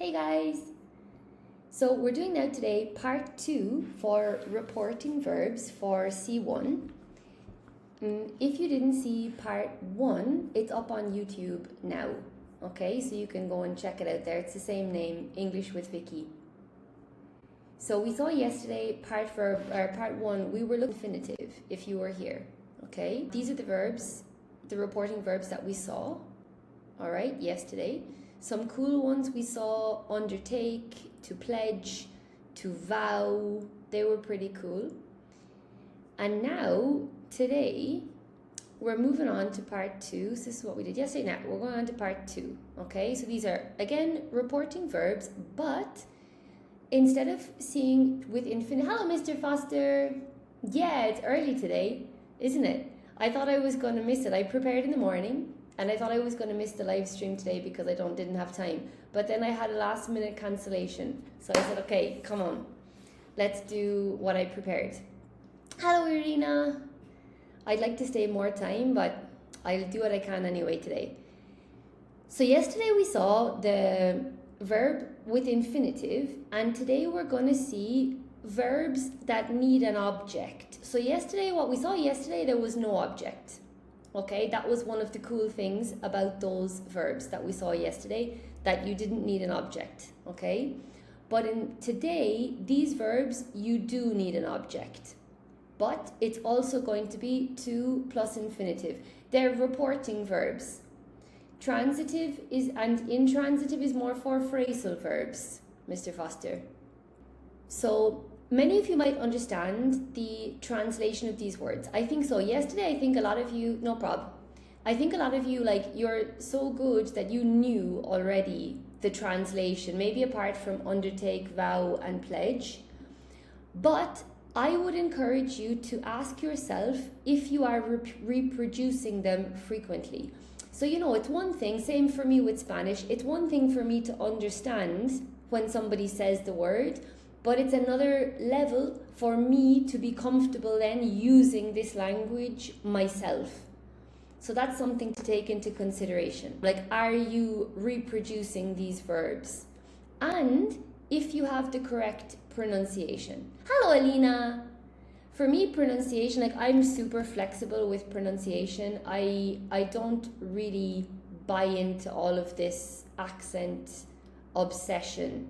Hey guys! So we're doing now today part 2 for reporting verbs for C1. If you didn't see part 1, it's up on YouTube now. Okay, so you can go and check it out there. It's the same name, English with Vikki. So we saw yesterday part 1, we were looking at infinitive if you were here. Okay, these are the verbs, the reporting verbs that we saw. Alright, yesterday. Some cool ones we saw: undertake, to pledge, to vow. They were pretty cool. And now, today, we're moving on to part 2. So this is what we did yesterday. Now, we're going on to part 2. Okay, so these are, again, reporting verbs, but instead of seeing with infinitive... Hello, Mr. Foster. Yeah, it's early today, isn't it? I thought I was going to miss it. I prepared in the morning. And I thought I was going to miss the live stream today because I didn't have time. But then I had a last minute cancellation. So I said, okay, come on. Let's do what I prepared. Hello, Irina. I'd like to stay more time, but I'll do what I can anyway today. So yesterday we saw the verb with infinitive. And today we're going to see verbs that need an object. So what we saw yesterday, there was no object. Okay, that was one of the cool things about those verbs that we saw yesterday, that you didn't need an object, okay? But today, these verbs, you do need an object. But it's also going to be to plus infinitive. They're reporting verbs. Transitive and intransitive is more for phrasal verbs, Mr. Foster. So many of you might understand the translation of these words. I think so. Yesterday, I think a lot of you, no problem. I think a lot of you, you're so good that you knew already the translation, maybe apart from undertake, vow, and pledge. But I would encourage you to ask yourself if you are reproducing them frequently. So, it's one thing, same for me with Spanish, it's one thing for me to understand when somebody says the word, but it's another level for me to be comfortable then using this language myself. So that's something to take into consideration. Are you reproducing these verbs? And if you have the correct pronunciation. Hello, Alina. For me, pronunciation, I'm super flexible with pronunciation. I don't really buy into all of this accent obsession,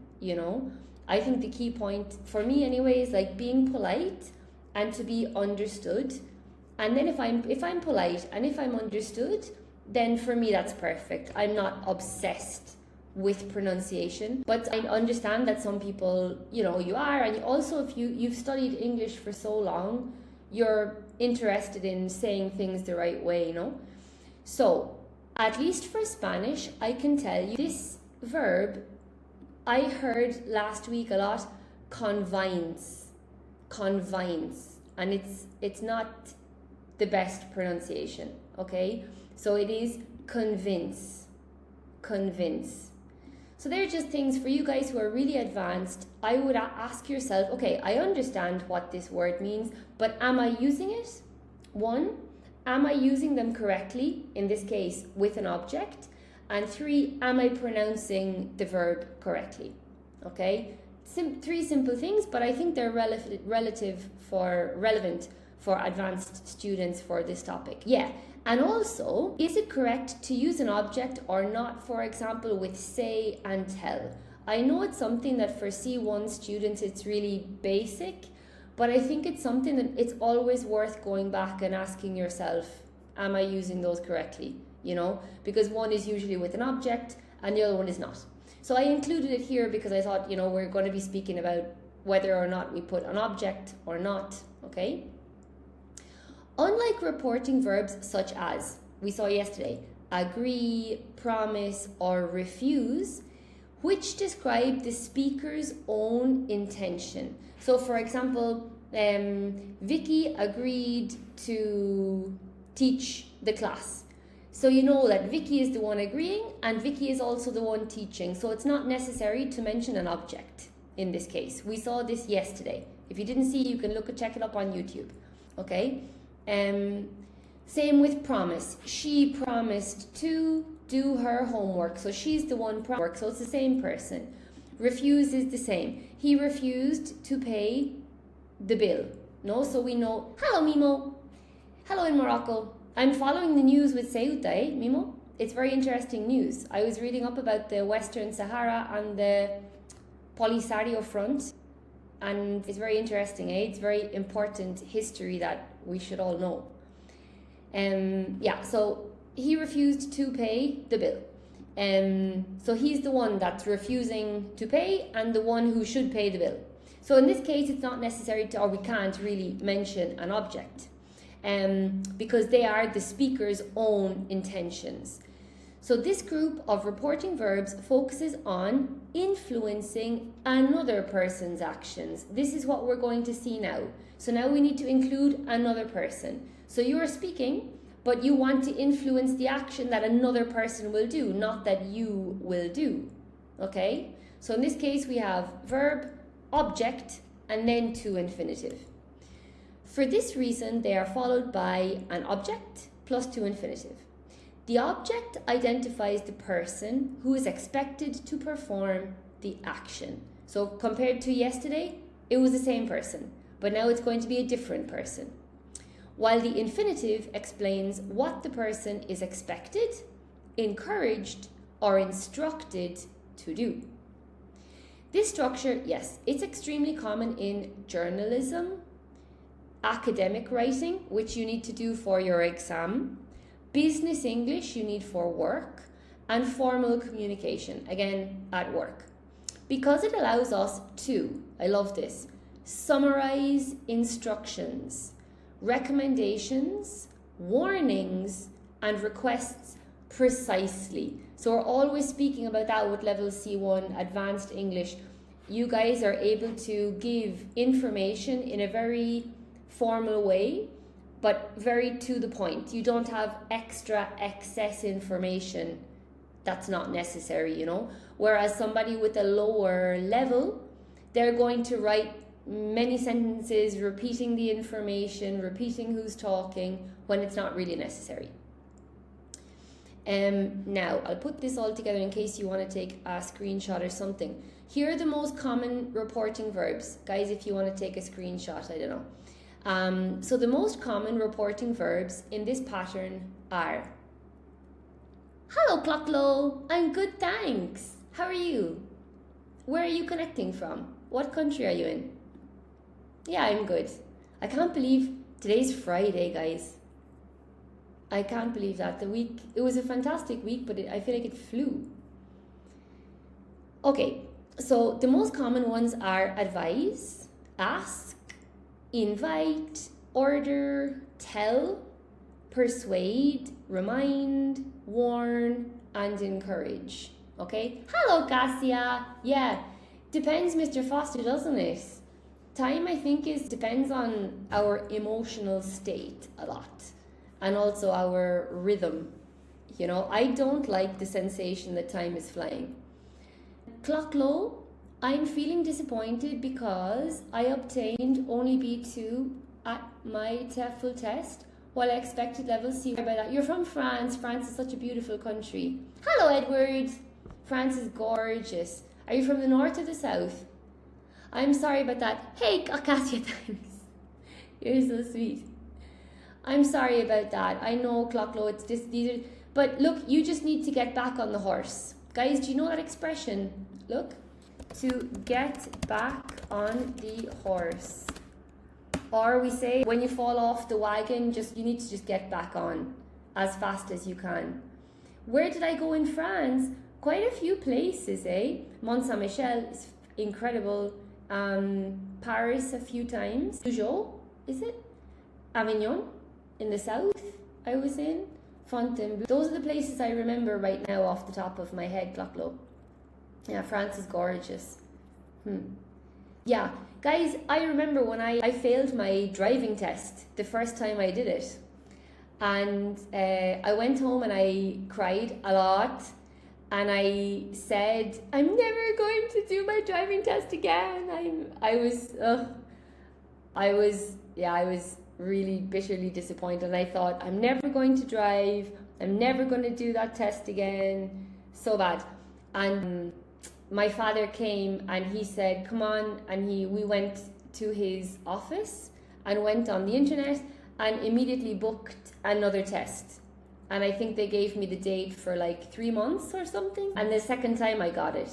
I think the key point for me anyway is being polite and to be understood. And then if I'm polite and if I'm understood, then for me that's perfect. I'm not obsessed with pronunciation, but I understand that some people, you are, and also if you've studied English for so long, you're interested in saying things the right way, So, at least for Spanish, I can tell you this verb I heard last week a lot, convince, and it's not the best pronunciation, okay? So it is convince. So they're just things for you guys who are really advanced. I would ask yourself, okay, I understand what this word means, but am I using it? 1, am I using them correctly, in this case with an object? And 3, am I pronouncing the verb correctly? Okay, 3 simple things, but I think they're relevant for advanced students for this topic. Yeah, and also, is it correct to use an object or not, for example, with say and tell? I know it's something that for C1 students, it's really basic, but I think it's something that it's always worth going back and asking yourself, am I using those correctly? Because one is usually with an object and the other one is not. So I included it here because I thought, we're going to be speaking about whether or not we put an object or not, okay? Unlike reporting verbs such as, we saw yesterday, agree, promise, or refuse, which describe the speaker's own intention. So for example, Vikki agreed to teach the class. So you know that Vikki is the one agreeing and Vikki is also the one teaching. So it's not necessary to mention an object in this case. We saw this yesterday. If you didn't see, you can check it up on YouTube. Okay? Same with promise. She promised to do her homework. So she's the one work. So it's the same person. Refuse is the same. He refused to pay the bill. No, so we know. Hello, Mimo. Hello in Morocco. I'm following the news with Ceuta, eh, Mimo? It's very interesting news. I was reading up about the Western Sahara and the Polisario front, and it's very interesting, eh? It's very important history that we should all know. So he refused to pay the bill. So he's the one that's refusing to pay and the one who should pay the bill. So in this case, it's not necessary to, or we can't really mention an object, because they are the speaker's own intentions. So this group of reporting verbs focuses on influencing another person's actions. This is what we're going to see now. So now we need to include another person. So you are speaking, but you want to influence the action that another person will do, not that you will do. Okay? So in this case, we have verb, object, and then to infinitive. For this reason, they are followed by an object plus to infinitive. The object identifies the person who is expected to perform the action. So compared to yesterday, it was the same person, but now it's going to be a different person. While the infinitive explains what the person is expected, encouraged, or instructed to do. This structure, yes, it's extremely common in journalism, academic writing, which you need to do for your exam, business English you need for work, and formal communication, again, at work. Because it allows us to, I love this, summarize instructions, recommendations, warnings, and requests precisely. So we're always speaking about that with level C1 advanced English. You guys are able to give information in a very formal way, but very to the point. You don't have excess information that's not necessary, you know. Whereas somebody with a lower level, they're going to write many sentences, repeating the information, repeating who's talking, when it's not really necessary. Now, I'll put this all together in case you want to take a screenshot or something. Here are the most common reporting verbs. Guys, if you want to take a screenshot, I don't know. So the most common reporting verbs in this pattern are: hello, Clocklow. I'm good, thanks. How are you? Where are you connecting from? What country are you in? Yeah, I'm good. I can't believe today's Friday, guys. I can't believe that. It was a fantastic week, but I feel like it flew. Okay, so the most common ones are advise, ask, invite, order, tell, persuade, remind, warn, and encourage. Okay? Hello, Cassia. Yeah, depends, Mr. Foster, doesn't it? Time, I think, depends on our emotional state a lot, and also our rhythm. You know, I don't like the sensation that time is flying. Clocklow, I'm feeling disappointed because I obtained only B2 at my TEFL test, while I expected level C. By that, you're from France. France is such a beautiful country. Hello, Edward. France is gorgeous. Are you from the north or the south? I'm sorry about that. Hey, Cassia, thanks. You're so sweet. I'm sorry about that. I know, Clocklow, it's just these are, but look, you just need to get back on the horse. Guys, do you know that expression? Look, to get back on the horse. Or we say when you fall off the wagon, you need to just get back on as fast as you can. Where did I go in France? Quite a few places, eh? Mont Saint-Michel is incredible. Paris a few times. Peugeot, is it? Avignon in the south I was in. Fontainebleau. Those are the places I remember right now off the top of my head, Clocklow. Yeah, France is gorgeous. Yeah, guys, I remember when I failed my driving test the first time I did it. And I went home and I cried a lot. And I said, I'm never going to do my driving test again. I was really bitterly disappointed. And I thought, I'm never going to drive. I'm never going to do that test again. So bad. And my father came and he said, come on. And we went to his office and went on the internet and immediately booked another test. And I think they gave me the date for like 3 months or something. And the second time I got it.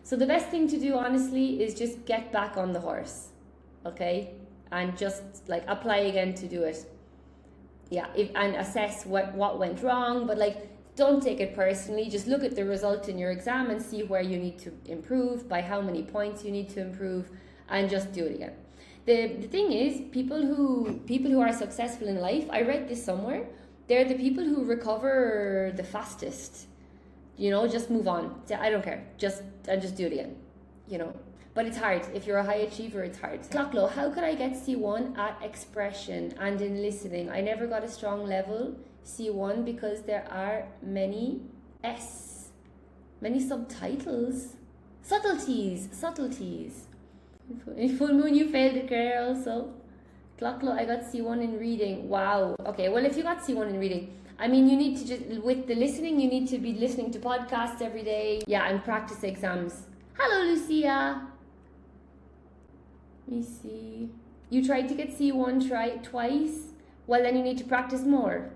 So the best thing to do, honestly, is just get back on the horse. Okay? And just like apply again to do it. Yeah, and assess what went wrong. But like, don't take it personally. Just look at the result in your exam and see where you need to improve, by how many points you need to improve, and just do it again. The thing is, people who are successful in life, I read this somewhere, they're the people who recover the fastest. You know, just move on. I don't care. Just do it again. You know. But it's hard. If you're a high achiever, it's hard. Clocklow, how could I get C1 at expression and in listening? I never got a strong level C1 because there are many subtitles. Subtleties. In full moon, you failed it, girl. So, Clocklow, I got C1 in reading. Wow. Okay, well, if you got C1 in reading, I mean, you need to just, with the listening, you need to be listening to podcasts every day. Yeah, and practice exams. Hello, Lucia. Let me see. You tried to get C1 twice? Well, then you need to practice more.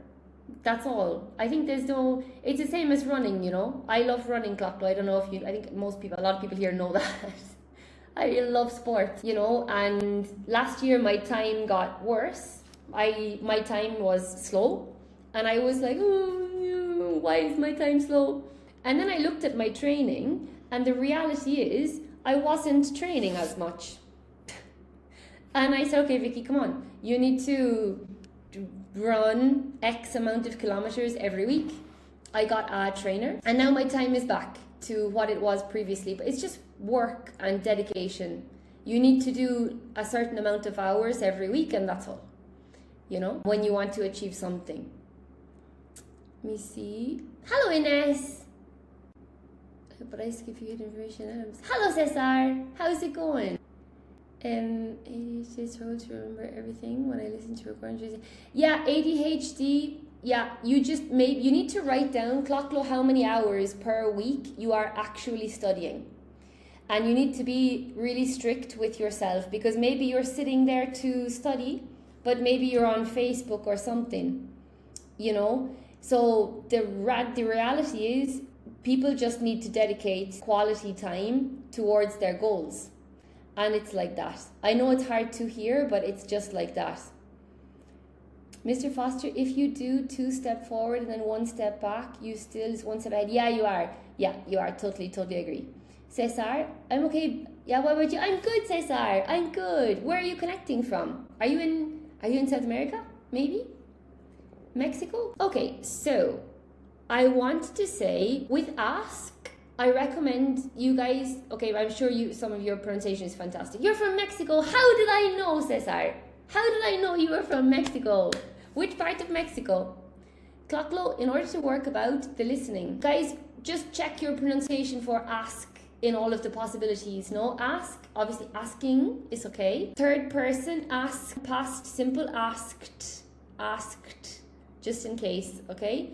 That's all. I think it's the same as running, you know. I love running, Clocklow. I don't know if I think a lot of people here know that. I love sport, you know, and last year my time got worse. My time was slow, and I was like, oh, why is my time slow? And then I looked at my training, and the reality is I wasn't training as much. And I said, okay, Vikki, come on. You need to run X amount of kilometers every week. I got a trainer, and now my time is back to what it was previously. But it's just work and dedication. You need to do a certain amount of hours every week, and that's all. You know, when you want to achieve something. Let me see. Hello, Ines. But I skip you information. Hello, Cesar. How's it going? ADHD struggle to remember everything when I listen to recordings. Yeah, ADHD. Yeah, you need to write down, Clocklow, how many hours per week you are actually studying. And you need to be really strict with yourself, because maybe you're sitting there to study, but maybe you're on Facebook or something, you know. So the reality is, people just need to dedicate quality time towards their goals. And it's like that. I know it's hard to hear, but it's just like that. Mr. Foster, if you do 2 steps forward and then 1 step back, you still is 1 step ahead. Yeah, you are. Yeah, you are. Totally agree. Cesar, I'm okay. Yeah, what about you? I'm good, Cesar. I'm good. Where are you connecting from? Are you in South America? Maybe? Mexico? Okay, so I want to say, with ask, I recommend you guys, okay, I'm sure some of your pronunciation is fantastic. You're from Mexico. How did I know, Cesar? How did I know you were from Mexico? Which part of Mexico? Clocklow, in order to work about the listening, guys, just check your pronunciation for ask in all of the possibilities. No, ask, obviously asking is okay. Third person, ask, past simple, asked, just in case, okay?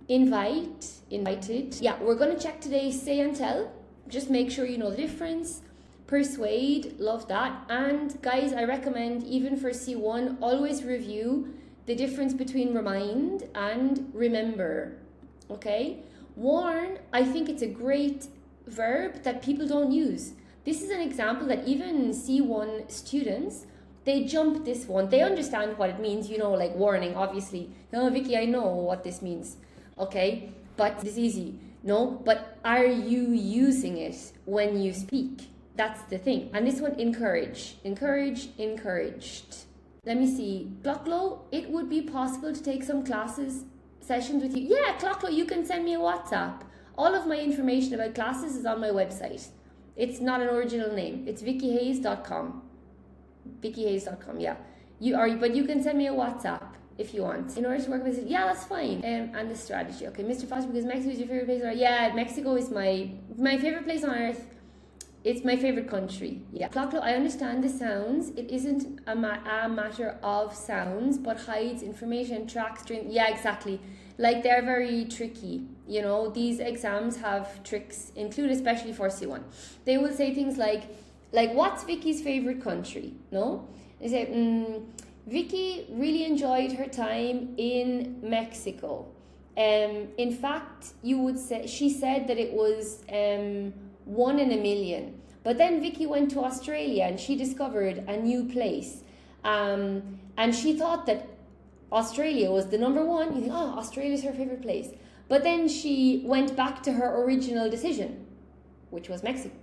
Invite, invited. Yeah, we're going to check today say and tell. Just make sure you know the difference. Persuade, love that. And guys, I recommend, even for C1, always review the difference between remind and remember. Okay? Warn, I think it's a great verb that people don't use. This is an example that even C1 students, they jump this one. They understand what it means, you know, like warning, obviously. No, Vikki, I know what this means. Okay? But it's easy. No? But are you using it when you speak? That's the thing. And this one, encourage. Encourage, encouraged. Let me see. Clocklow, it would be possible to take some sessions with you. Yeah, Clocklow, you can send me a WhatsApp. All of my information about classes is on my website. It's not an original name. It's vikkihayes.com. vikkihayes.com, yeah. But you can send me a WhatsApp if you want. In order to work with it, yeah, that's fine. And the strategy. Okay, Mr. Foster, because Mexico is your favorite place. Yeah, Mexico is my favorite place on earth. It's my favorite country. Yeah. Clocklow, I understand the sounds. It isn't a matter of sounds, but hides information, tracks, string. Yeah, exactly. Like they're very tricky. You know, these exams have tricks included, especially for C1. They will say things like what's Vicky's favorite country? No? They say, Vicky really enjoyed her time in Mexico. In fact, you would say, she said that it was 1 in a million. But then Vicky went to Australia and she discovered a new place. And she thought that Australia was the number one. You think, oh, Australia's her favorite place. But then she went back to her original decision, which was Mexico.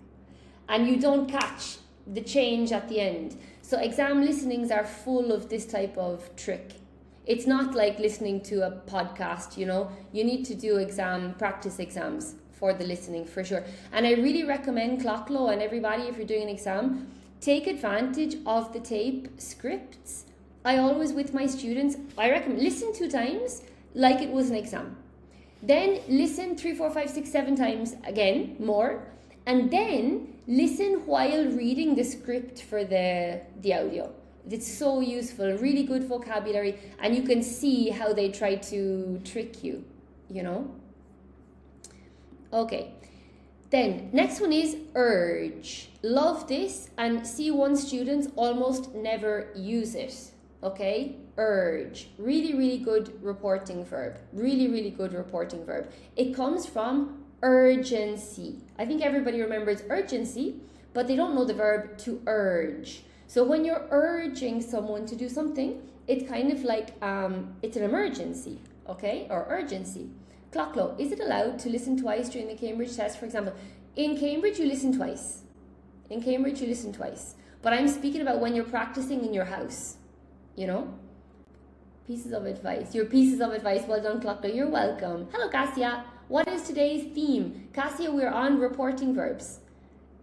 And you don't catch the change at the end. So exam listenings are full of this type of trick. It's not like listening to a podcast, you know. You need to do practice exams for the listening for sure. And I really recommend Clocklow and everybody, if you're doing an exam, take advantage of the tape scripts. I always, with my students, I recommend listen 2 times like it was an exam. Then listen 3, 4, 5, 6, 7 times again, more. And then listen while reading the script for the audio. It's so useful, really good vocabulary, and you can see how they try to trick you, you know? Okay, then next one is urge. Love this, and C1 students almost never use it, okay? Urge, really good reporting verb, really good reporting verb. It comes from urgency. I think everybody remembers urgency, but they don't know the verb to urge. So when you're urging someone to do something, it's kind of like it's an emergency, okay, or urgency. Clocklow, is it allowed to listen twice during the Cambridge test, for example? In Cambridge, you listen twice. In Cambridge, you listen twice. But I'm speaking about when you're practicing in your house, you know? Pieces of advice. Your pieces of advice. Well done, Clocklow. You're welcome. Hello, Cassia. What is today's theme? Cassia, we're on reporting verbs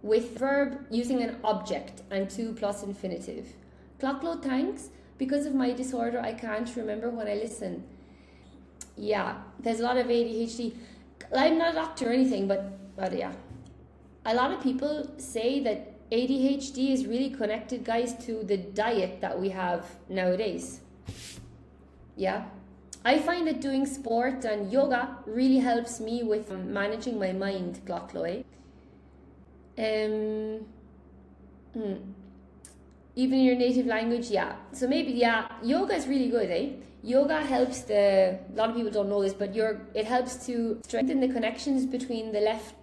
with verb using an object and to plus infinitive. Clocklow, thanks. Because of my disorder, I can't remember when I listen. Yeah, there's a lot of ADHD. I'm not a doctor or anything, but yeah. A lot of people say that ADHD is really connected, guys, to the diet that we have nowadays. Yeah. I find that doing sport and yoga really helps me with managing my mind, Clocklow. Even in your native language, yeah. So maybe, yeah, yoga is really good, eh? Yoga helps a lot of people don't know this, but it helps to strengthen the connections between the left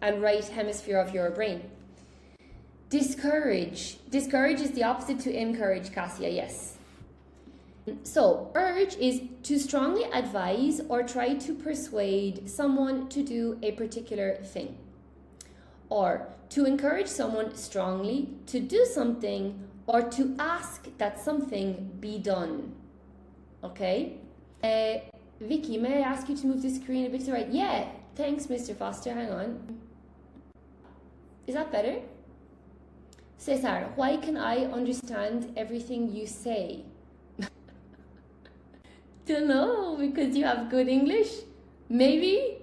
and right hemisphere of your brain. Discourage. Discourage is the opposite to encourage, Cassia, yes. So, urge is to strongly advise or try to persuade someone to do a particular thing. Or to encourage someone strongly to do something or to ask that something be done. Okay? Vicky, may I ask you to move the screen a bit to the right? Yeah, thanks, Mr. Foster. Hang on. Is that better? Cesar, why can I understand everything you say? Don't know, because you have good English? Maybe?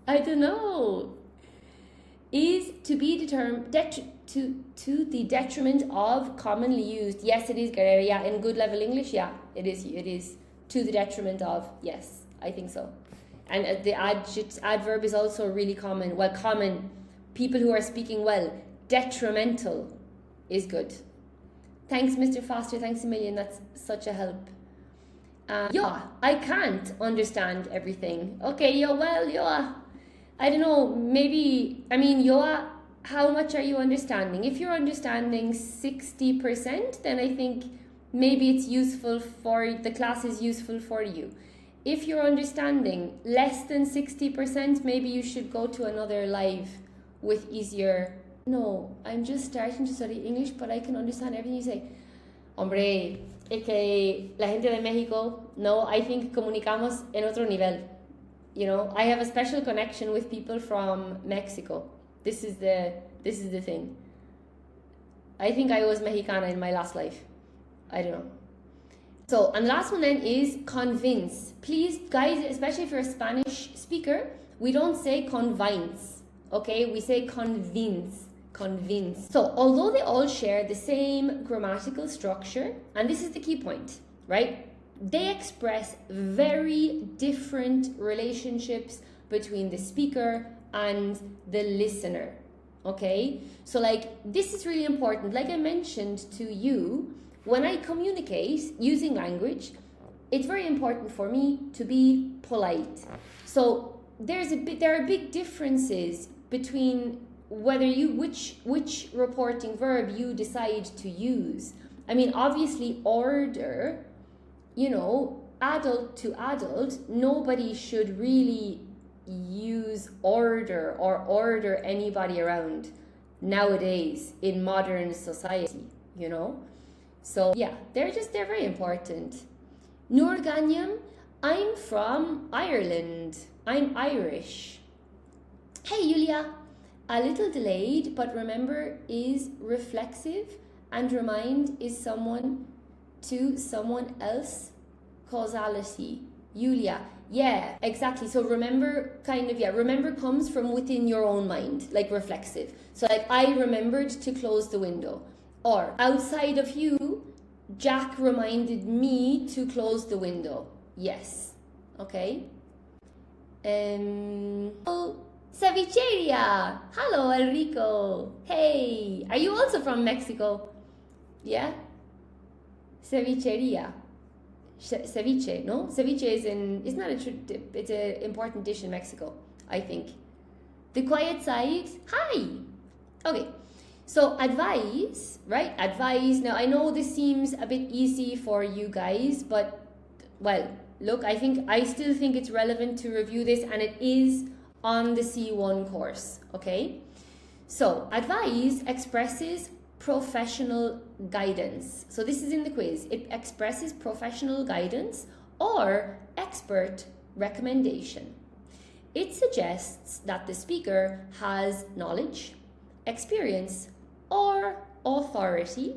I don't know. Is to be determined to the detriment of commonly used. Yes, it is, Guerrero. Yeah, in good level English, yeah, it is to the detriment of. Yes, I think so. And the adverb is also really common. Well, common, people who are speaking well. Detrimental is good. Thanks, Mr. Foster. Thanks a million. That's such a help. Yeah, I can't understand everything. Okay, yeah. I don't know, maybe, Yoa, how much are you understanding? If you're understanding 60%, then I think maybe it's useful the class is useful for you. If you're understanding less than 60%, maybe you should go to another live with easier. No, I'm just starting to study English, but I can understand everything you say. Hombre, es que la gente de México, no, I think comunicamos en otro nivel. You know, I have a special connection with people from Mexico. This is the thing. I think I was Mexicana in my last life. I don't know. So, and the last one then is convince. Please, guys, especially if you're a Spanish speaker, we don't say convince, okay? We say convince. So, although they all share the same grammatical structure, and this is the key point, right? they express very different relationships between the speaker and the listener. Okay, so like this is really important. Like I mentioned to you, when I communicate using language, it's very important for me to be polite. So there are big differences between whether you which reporting verb you decide to use. I mean, obviously order, you know, adult to adult, nobody should really use order or order anybody around nowadays in modern society, you know. So yeah, they're very important. Nur Ganyam, I'm from Ireland. I'm Irish. Hey Julia, a little delayed, but remember is reflexive and remind is someone to someone else causality. Julia, yeah, exactly. So remember remember comes from within your own mind, like reflexive. So like I remembered to close the window. Or outside of you, Jack reminded me to close the window. Yes. Okay. Oh, cevicheria. Hello, Enrico. Hey, are you also from Mexico? Yeah. Cevicheria. Ceviche, no? Ceviche it's an important dish in Mexico, I think. The quiet side. Hi. Okay. So advise, right? Advise. Now I know this seems a bit easy for you guys, but well, look, I still think it's relevant to review this, and it is on the C1 course, okay? So advise expresses professional guidance. So this is in the quiz. It expresses professional guidance or expert recommendation. It suggests that the speaker has knowledge, experience, or authority,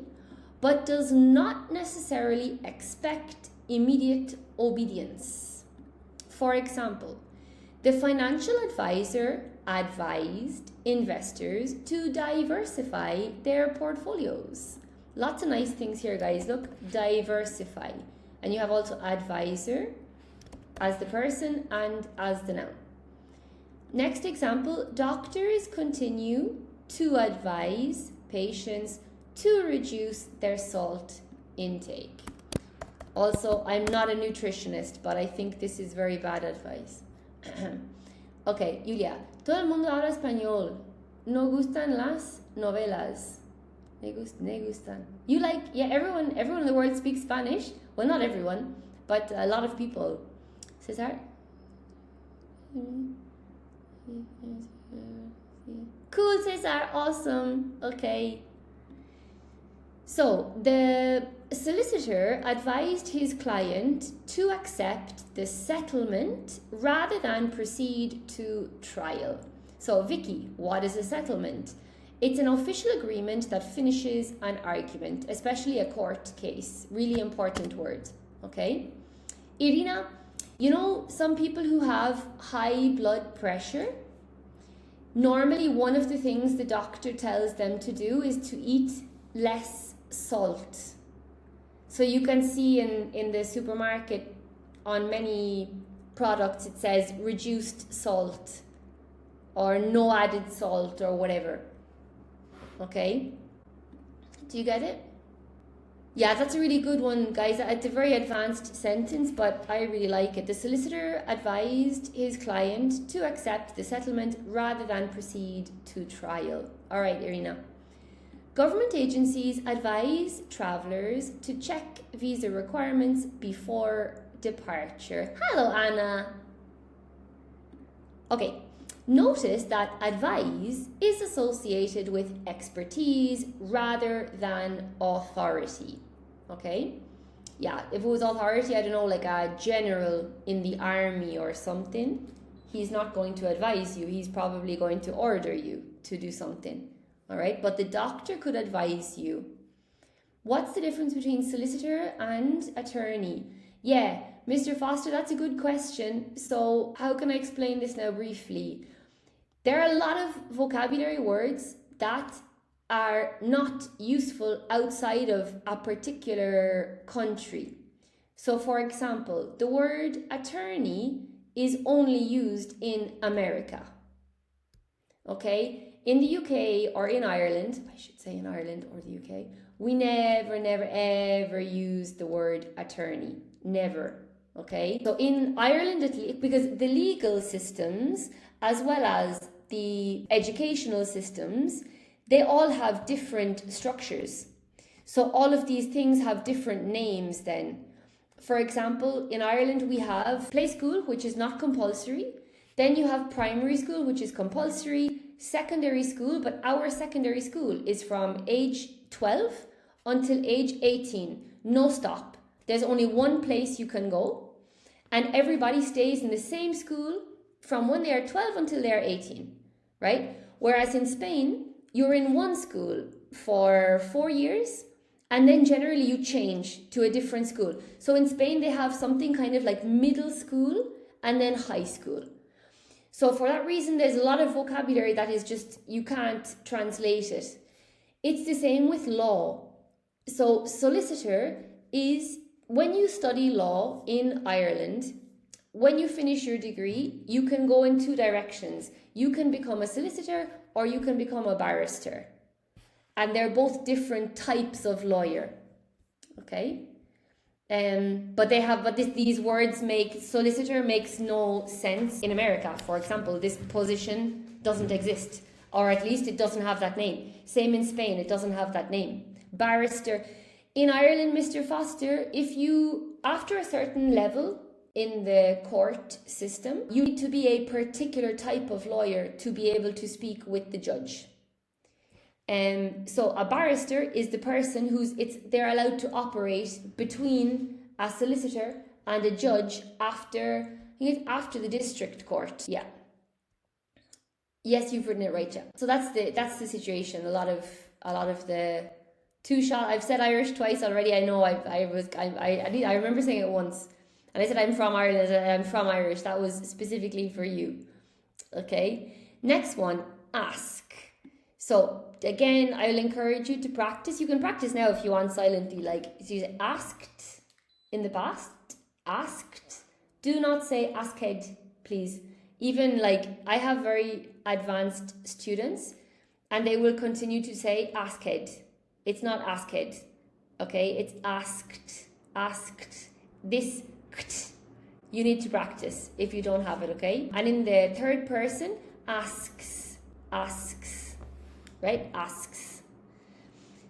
but does not necessarily expect immediate obedience. For example, the financial advisor advised investors to diversify their portfolios. Lots of nice things here, guys. Look, diversify. And you have also advisor as the person and as the noun. Next example, doctors continue to advise patients to reduce their salt intake. Also, I'm not a nutritionist, but I think this is very bad advice. Okay, Julia. Todo el mundo habla español. No gustan las novelas. Me gustan. You like, yeah, everyone in the world speaks Spanish. Well, not everyone, but a lot of people. Cesar? Cool, Cesar. Awesome. Okay. So, the solicitor advised his client to accept the settlement rather than proceed to trial. So, Vikki, what is a settlement? It's an official agreement that finishes an argument, especially a court case. Really important word, okay? Irina, you know some people who have high blood pressure? Normally, one of the things the doctor tells them to do is to eat less salt. So you can see in the supermarket on many products it says reduced salt or no added salt or whatever. Okay? Do you get it? Yeah, that's a really good one, guys. It's a very advanced sentence, but I really like it. The solicitor advised his client to accept the settlement rather than proceed to trial. All right, Irina. Government agencies advise travellers to check visa requirements before departure. Hello, Anna. Okay, notice that advise is associated with expertise rather than authority. Okay? Yeah, if it was authority, I don't know, like a general in the army or something, he's not going to advise you. He's probably going to order you to do something. All right, but the doctor could advise you. What's the difference between solicitor and attorney? Yeah, Mr. Foster, that's a good question. So how can I explain this now briefly? There are a lot of vocabulary words that are not useful outside of a particular country. So for example, the word attorney is only used in America. Okay? In the UK or in Ireland, I should say in Ireland or the UK, we never, ever use the word attorney. Never. Okay? So in Ireland, at least, because the legal systems as well as the educational systems, they all have different structures. So all of these things have different names then. For example, in Ireland we have play school, which is not compulsory. Then you have primary school, which is compulsory, secondary school, but our secondary school is from age 12 until age 18. No stop. There's only one place you can go, and everybody stays in the same school from when they are 12 until they are 18, right? Whereas in Spain, you're in one school for 4 years, and then generally you change to a different school. So in Spain, they have something kind of like middle school and then high school. So for that reason, there's a lot of vocabulary that is just, you can't translate it. It's the same with law. So solicitor is, when you study law in Ireland, when you finish your degree, you can go in two directions. You can become a solicitor or you can become a barrister. And they're both different types of lawyer. Okay? But these words solicitor makes no sense in America. For example, this position doesn't exist, or at least it doesn't have that name. Same in Spain, it doesn't have that name. Barrister. In Ireland, Mr. Foster, if you, after a certain level in the court system, you need to be a particular type of lawyer to be able to speak with the judge. So a barrister is the person they're allowed to operate between a solicitor and a judge after the district court. Yeah. Yes, you've written it right, yeah. So that's the situation. A lot of the I've said Irish twice already. I know I remember saying it once. And I said I'm from Ireland and I'm from Irish. That was specifically for you. Okay. Next one, ask. So again, I'll encourage you to practice. You can practice now if you want silently. Like, you asked in the past, asked. Do not say asked, please. Even like, I have very advanced students and they will continue to say asked. It's not asked, okay? It's asked. This, you need to practice if you don't have it, okay? And in the third person, asks, right? Asks.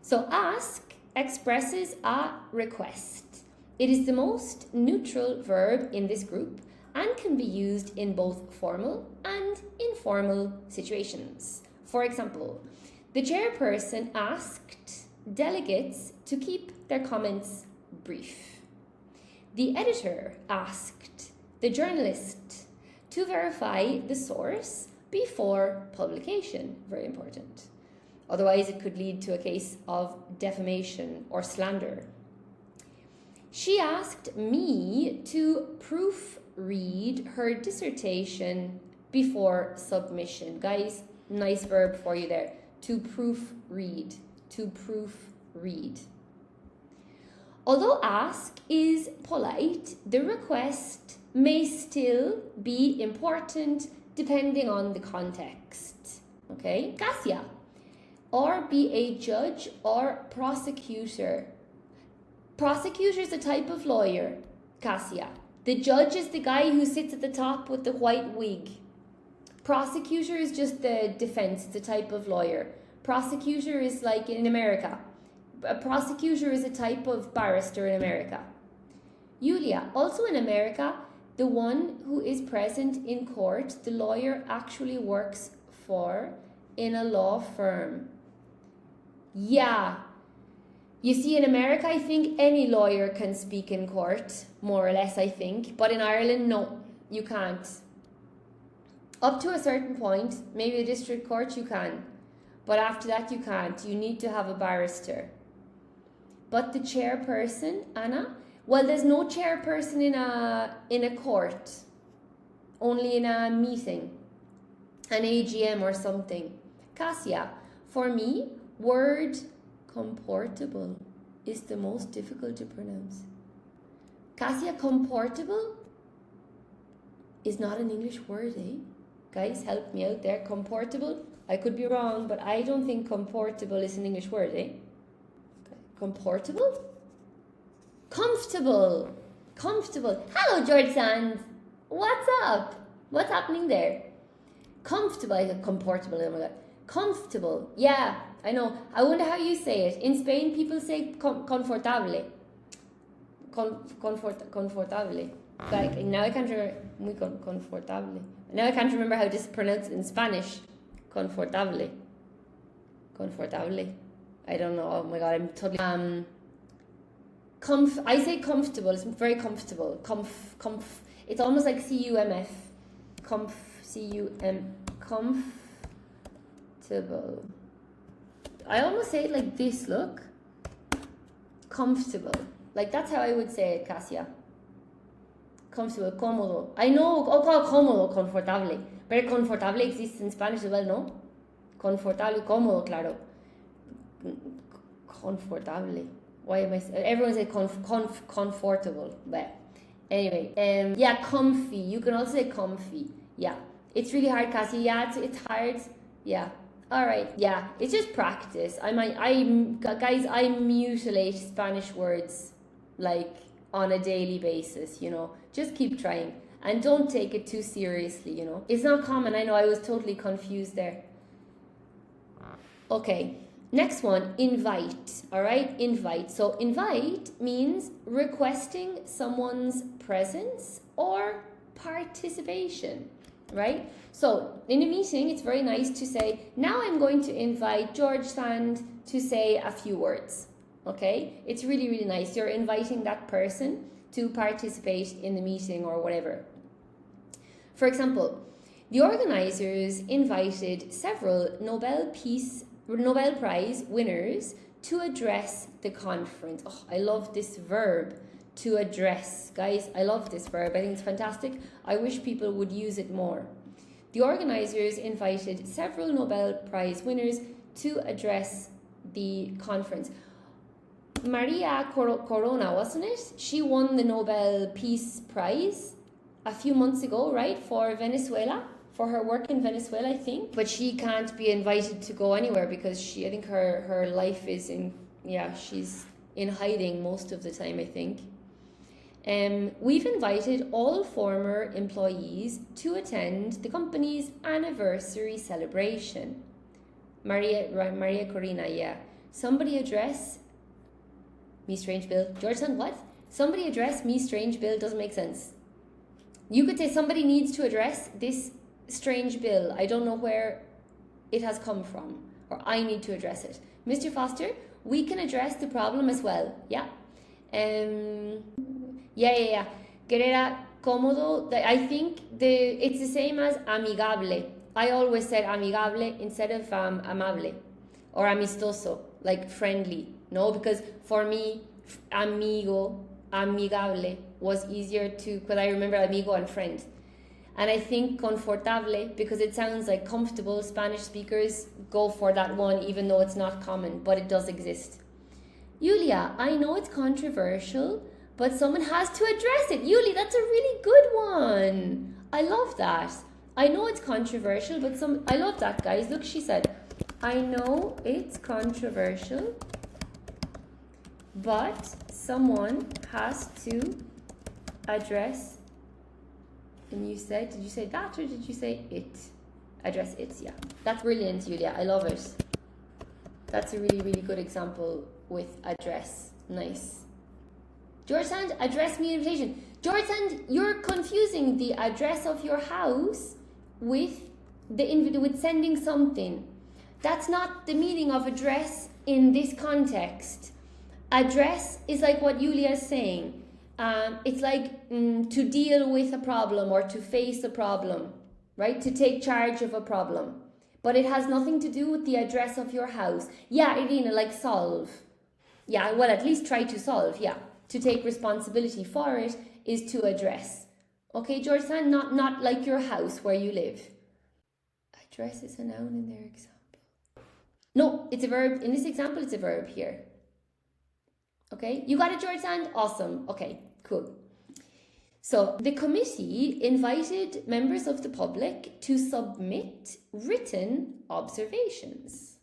So ask expresses a request. It is the most neutral verb in this group and can be used in both formal and informal situations. For example, the chairperson asked delegates to keep their comments brief. The editor asked the journalist to verify the source before publication. Very important. Otherwise, it could lead to a case of defamation or slander. She asked me to proofread her dissertation before submission. Guys, nice verb for you there. To proofread. To proofread. Although ask is polite, the request may still be important depending on the context. Okay? Cassia. Or be a judge or prosecutor. Prosecutor is a type of lawyer, Cassia. The judge is the guy who sits at the top with the white wig. Prosecutor is just the defense, it's a type of lawyer. Prosecutor is like in America. A prosecutor is a type of barrister in America. Julia, also in America, the one who is present in court, the lawyer actually works for in a law firm. Yeah. You see, in America, I think any lawyer can speak in court, more or less, I think. But in Ireland, no, you can't. Up to a certain point, maybe a district court, you can. But after that, you can't. You need to have a barrister. But the chairperson, Anna? Well, there's no chairperson in a court. Only in a meeting. An AGM or something. Cassia, for me, word comportable is the most difficult to pronounce. Cassia, comportable is not an English word, eh? Guys, help me out there. Comportable? I could be wrong, but I don't think comportable is an English word, eh? Comportable? Comfortable. Comfortable. Hello, George Sand. What's up? What's happening there? Comfortable. I said comportable. Oh my god. Comfortable. Yeah, I know. I wonder how you say it. In Spain, people say confortable. Confortable. Like, now I can't remember. Muy confortable. Now I can't remember how to pronounce it in Spanish. Confortable. Confortable. I don't know. Oh my god, I'm totally. I say comfortable. It's very comfortable. It's almost like CUMF. Comfortable. I almost say it like this. Look. Comfortable. Like, that's how I would say it, Cassia. Comfortable, cómodo. I know, cómodo, confortable. Pero confortable exists in Spanish as well, no? Confortable, cómodo, claro. Confortable. Why am I? Everyone says comfortable. But anyway, yeah, comfy. You can also say comfy. Yeah, it's really hard, Cassie. Yeah, it's hard. Yeah. All right. Yeah, it's just practice. Guys, I mutilate Spanish words like on a daily basis. You know, just keep trying and don't take it too seriously. You know, it's not common. I know. I was totally confused there. Okay. Next one, invite, all right? Invite. So invite means requesting someone's presence or participation, right? So in a meeting, it's very nice to say, now I'm going to invite George Sand to say a few words, okay? It's really, really nice. You're inviting that person to participate in the meeting or whatever. For example, the organizers invited several Nobel Prize winners to address the conference. Oh, I love this verb, to address. Guys, I love this verb. I think it's fantastic. I wish people would use it more. The organizers invited several Nobel Prize winners to address the conference. Maria Corona, wasn't it? She won the Nobel Peace Prize a few months ago, right, for Venezuela. For her work in Venezuela, I think. But she can't be invited to go anywhere because I think her life is she's in hiding most of the time, I think. We've invited all former employees to attend the company's anniversary celebration. Maria Corina, yeah. Somebody address me, strange Bill. Georgetown, what? Somebody address me, strange Bill doesn't make sense. You could say somebody needs to address this strange bill. I don't know where it has come from, or I need to address it. Mr. Foster, we can address the problem as well. Yeah. Yeah. Querer cómodo. I think it's the same as amigable. I always said amigable instead of amable or amistoso, like friendly. No, because for me, amigable was easier to, because I remember amigo and friend. And I think confortable, because it sounds like comfortable, Spanish speakers go for that one, even though it's not common, but it does exist. Yulia, I know it's controversial, but someone has to address it. Yulia, that's a really good one. I love that. I know it's controversial, but I love that, guys. Look, she said, I know it's controversial, but someone has to address. And you said, did you say that or did you say it? Address it, yeah. That's brilliant, Julia. I love it. That's a really, really good example with address. Nice. George Sand, address me invitation. George Sand, you're confusing the address of your house with with sending something. That's not the meaning of address in this context. Address is like what Julia is saying. It's like to deal with a problem or to face a problem, right? To take charge of a problem. But it has nothing to do with the address of your house. Yeah, Irina, like solve. Yeah, well, at least try to solve, yeah. To take responsibility for it is to address. Okay, George Sand, not like your house where you live. Address is a noun in their example. No, it's a verb. In this example, it's a verb here. Okay, you got it, George Sand? Awesome. Okay, cool. So the committee invited members of the public to submit written observations.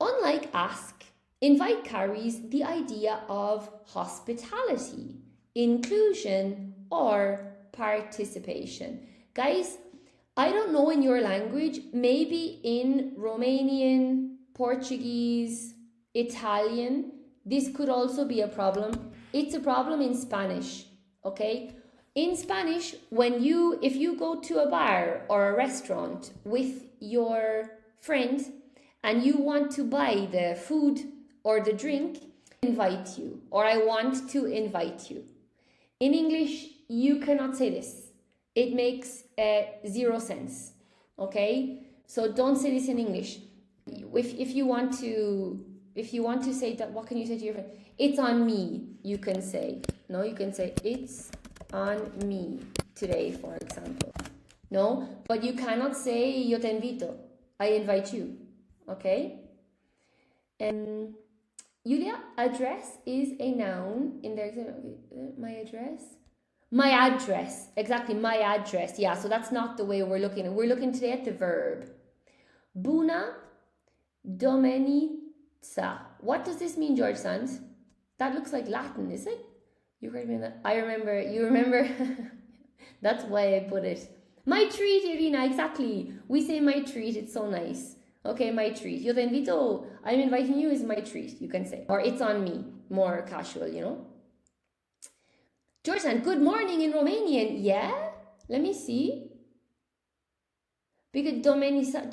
Unlike ask, invite carries the idea of hospitality, inclusion, or participation. Guys, I don't know in your language, maybe in Romanian, Portuguese, Italian, this could also be a problem. It's a problem in Spanish, okay? In Spanish, if you go to a bar or a restaurant with your friend and you want to buy the food or the drink, invite you, or I want to invite you. In English, you cannot say this. It makes zero sense, okay? So don't say this in English. If you want to say that, what can you say to your friend? It's on me, you can say. No, you can say it's on me today, for example. No, but you cannot say yo te invito, I invite you, okay? Julia, address is a noun in there. My address? My address, exactly, my address. Yeah, so that's not the way we're looking. We're looking today at the verb. Bună domenica. What does this mean, George Sands? That looks like Latin, is it? You heard me on that. You remember? That's why I put it. My treat, Irina, exactly. We say my treat, it's so nice. Okay, my treat. Yo te invito, I'm inviting you is my treat, you can say. Or it's on me, more casual, you know? George Sands, good morning in Romanian. Yeah? Let me see. Because domenica,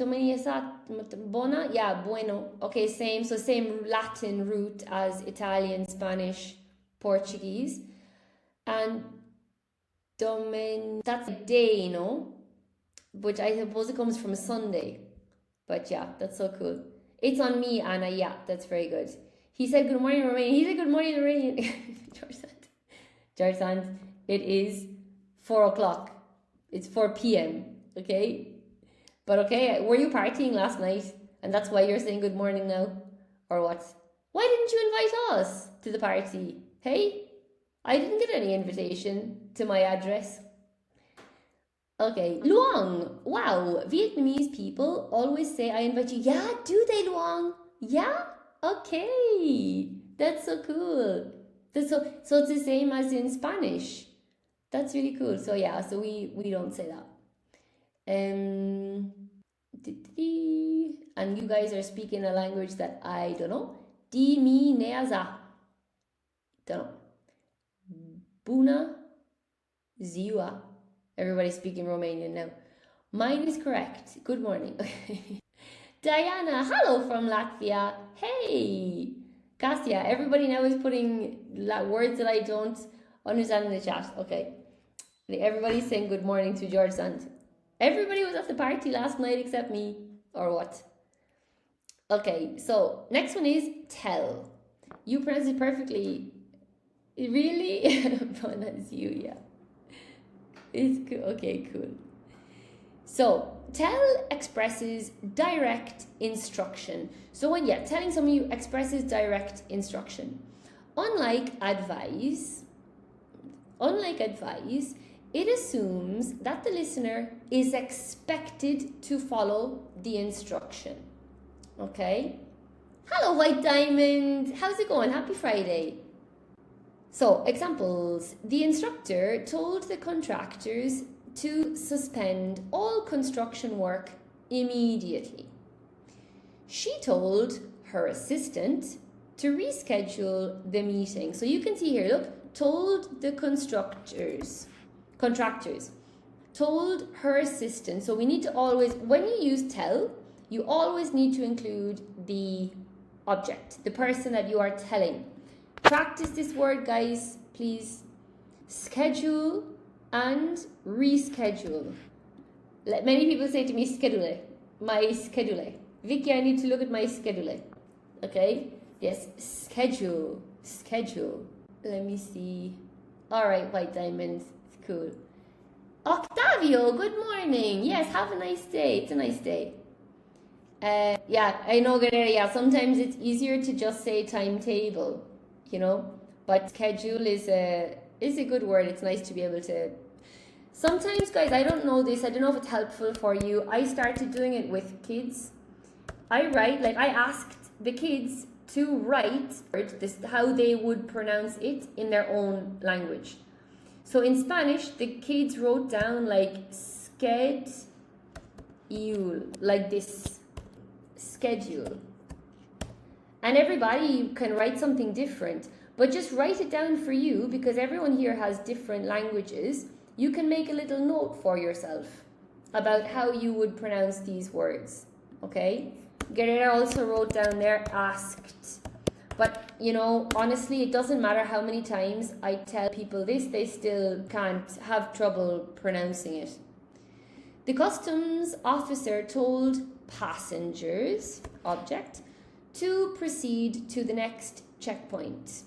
bona? Yeah, bueno. Okay, same. So same Latin root as Italian, Spanish, Portuguese. And that's a day, no? Which I suppose it comes from Sunday. But yeah, that's so cool. It's on me, Anna. Yeah, that's very good. He said good morning in Romanian. He said good morning in Romanian. George Sands, it is 4 o'clock. It's 4 p.m. Okay? But okay, were you partying last night? And that's why you're saying good morning now? Or what? Why didn't you invite us to the party? Hey? I didn't get any invitation to my address. Okay, Luong. Wow, Vietnamese people always say I invite you. Yeah, do they, Luong? Yeah? Okay. That's so cool. So it's the same as in Spanish. That's really cool. So yeah, so we don't say that. And you guys are speaking a language that I don't know. Dimineața. Don't know. Bună ziua. Everybody's speaking Romanian now. Mine is correct. Good morning. Diana, hello from Latvia. Hey. Kasia, everybody now is putting words that I don't understand in the chat. Okay. Everybody's saying good morning to George Sand. Everybody was at the party last night except me. Or what? Okay, so next one is tell. You pronounce it perfectly. Really? Pronounce you, yeah. It's cool. Okay, cool. So, tell expresses direct instruction. So when telling someone expresses direct instruction. Unlike advise, it assumes that the listener is expected to follow the instruction. Okay? Hello, White Diamond. How's it going? Happy Friday. So, examples. The instructor told the contractors to suspend all construction work immediately. She told her assistant to reschedule the meeting. So you can see here, look, told the contractors, told her assistant. So we need to always, when you use tell, you always need to include the object, the person that you are telling. Practice this word, guys, please. Schedule and reschedule. Many people say to me, schedule, my schedule. Vikki, I need to look at my schedule. Okay? Yes, schedule. Let me see. All right, White Diamonds. It's cool. Octavio, good morning. Yes, have a nice day. It's a nice day. Yeah, I know, Guerrero. Yeah, sometimes it's easier to just say timetable, you know, but schedule is is a good word. It's nice to be able to. Sometimes, guys, I don't know this. I don't know if it's helpful for you. I started doing it with kids. I asked the kids to write this, how they would pronounce it in their own language. So in Spanish, the kids wrote down like schedule, like this, schedule. And everybody can write something different, but just write it down for you, because everyone here has different languages. You can make a little note for yourself about how you would pronounce these words, okay? Guerrera also wrote down there, asked. But, you know, honestly, it doesn't matter how many times I tell people this, they still can't, have trouble pronouncing it. The customs officer told passengers, object, to proceed to the next checkpoint.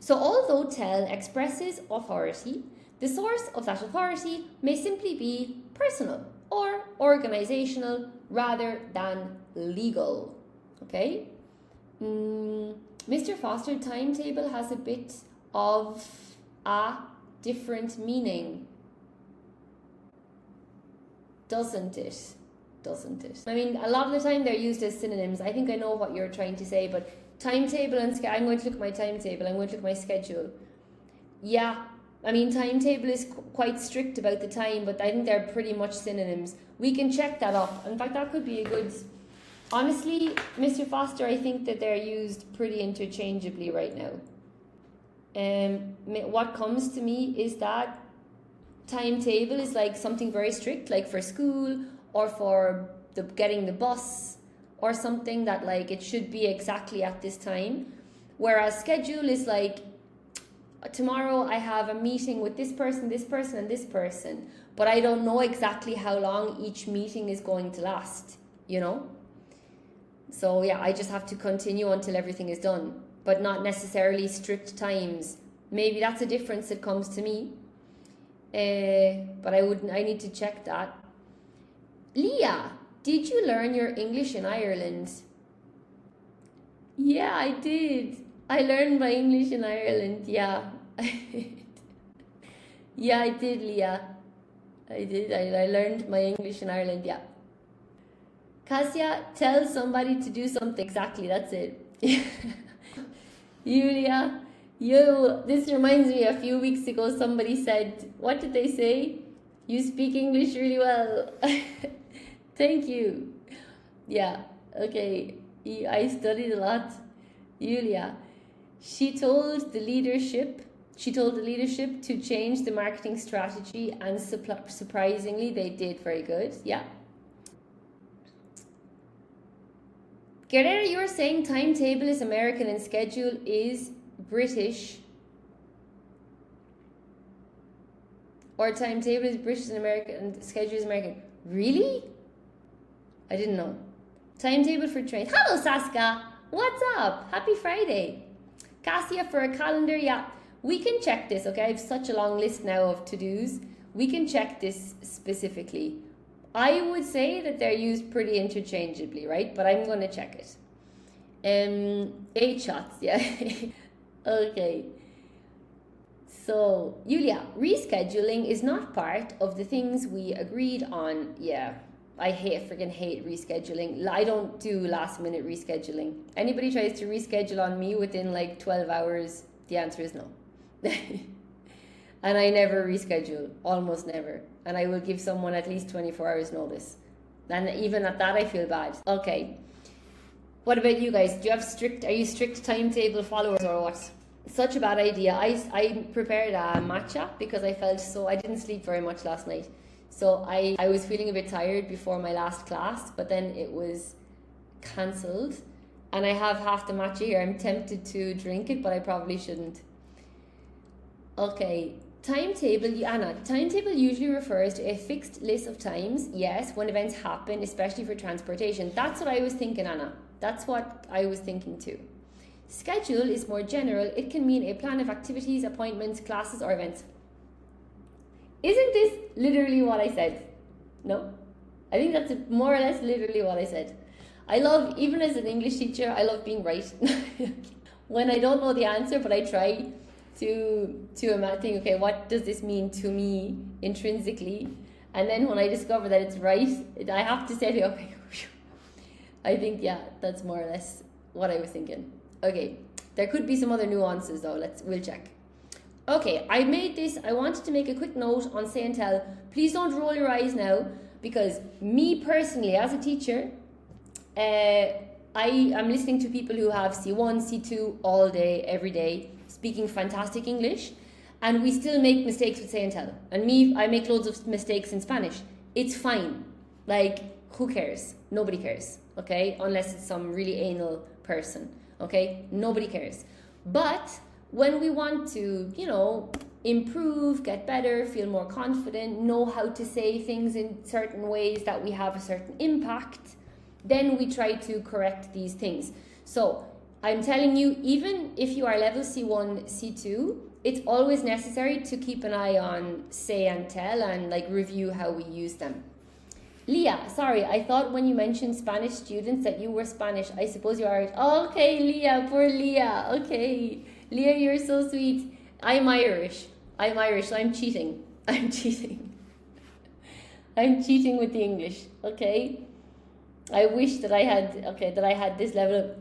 So although tell expresses authority, the source of that authority may simply be personal or organizational rather than legal. Okay? Mr. Foster, timetable has a bit of a different meaning. Doesn't it? Doesn't it? I mean, a lot of the time they're used as synonyms. I think I know what you're trying to say, but timetable and I'm going to look at my timetable, I'm going to look at my schedule. Yeah, I mean, timetable is quite strict about the time, but I think they're pretty much synonyms. We can check that up. In fact, that could be a good... Honestly, Mr. Foster, I think that they're used pretty interchangeably right now. What comes to me is that timetable is like something very strict, like for school or for getting the bus or something that like it should be exactly at this time. Whereas schedule is like, tomorrow I have a meeting with this person, and this person, but I don't know exactly how long each meeting is going to last, you know? So yeah, I just have to continue until everything is done, but not necessarily strict times. Maybe that's a difference that comes to me. But I need to check that. Leah, did you learn your English in Ireland? Yeah, I did. I learned my English in Ireland, yeah. Yeah, I did, Leah. I did. I learned my English in Ireland, yeah. Cassia, tell somebody to do something. Exactly, that's it. Julia, this reminds me, a few weeks ago somebody said, what did they say? You speak English really well. Thank you. Yeah, okay. I studied a lot. Julia, she told the leadership to change the marketing strategy, and surprisingly they did very good. Yeah. Guerrero, you were saying timetable is American and schedule is British. Or timetable is British and American and schedule is American. Really? I didn't know. Timetable for trains. Hello, Saska. What's up? Happy Friday. Cassia, for a calendar. Yeah, we can check this, okay? I have such a long list now of to-dos. We can check this specifically. I would say that they're used pretty interchangeably, right? But I'm going to check it. 8 shots, yeah. Okay. So, Julia, rescheduling is not part of the things we agreed on. Yeah, I freaking hate rescheduling. I don't do last minute rescheduling. Anybody tries to reschedule on me within like 12 hours, the answer is no. And I never reschedule, almost never. And I will give someone at least 24 hours notice. And even at that, I feel bad. Okay. What about you guys? Are you strict timetable followers or what? Such a bad idea. I prepared a matcha because I didn't sleep very much last night. So I was feeling a bit tired before my last class, but then it was cancelled. And I have half the matcha here. I'm tempted to drink it, but I probably shouldn't. Okay. Timetable, Anna. Timetable usually refers to a fixed list of times, yes, when events happen, especially for transportation. That's what I was thinking, Anna. That's what I was thinking too. Schedule is more general. It can mean a plan of activities, appointments, classes, or events. Isn't this literally what I said? No? I think that's more or less literally what I said. I love, even as an English teacher, I love being right. When I don't know the answer, but I try. to a thing. Okay, what does this mean to me intrinsically? And then when I discover that it's right, I have to say, okay, I think, yeah, that's more or less what I was thinking. Okay, there could be some other nuances though. We'll check. Okay, I made this. I wanted to make a quick note on say and tell. Please don't roll your eyes now, because me personally, as a teacher, I am listening to people who have C1, C2 all day, every day, speaking fantastic English, and we still make mistakes with say and tell. And me, I make loads of mistakes in Spanish. It's fine. Like, who cares? Nobody cares, okay? Unless it's some really anal person, okay? Nobody cares. But when we want to, improve, get better, feel more confident, know how to say things in certain ways that we have a certain impact, then we try to correct these things. So I'm telling you, even if you are level C1, C2, it's always necessary to keep an eye on say and tell and review how we use them. Leah, sorry, I thought when you mentioned Spanish students that you were Spanish. I suppose you are. Oh, okay, Leah, poor Leah. Okay. Leah, you're so sweet. I'm Irish, so I'm cheating. I'm cheating with the English, okay? I wish that I had this level of...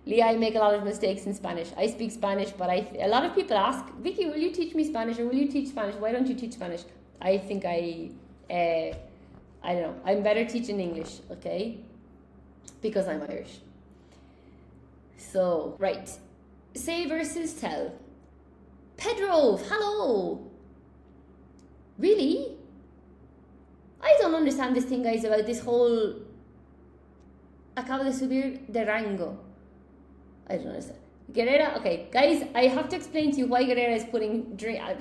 Leah, I make a lot of mistakes in Spanish. I speak Spanish, but a lot of people ask, Vikki, will you teach me Spanish, or will you teach Spanish? Why don't you teach Spanish? I think I don't know. I'm better teaching English, okay? Because I'm Irish. So, right. Say versus tell. Pedro, hello. Really? I don't understand this thing, guys, about this whole... Acabo de subir de rango. I don't understand. Guerrera, okay, guys, I have to explain to you why Guerrera is putting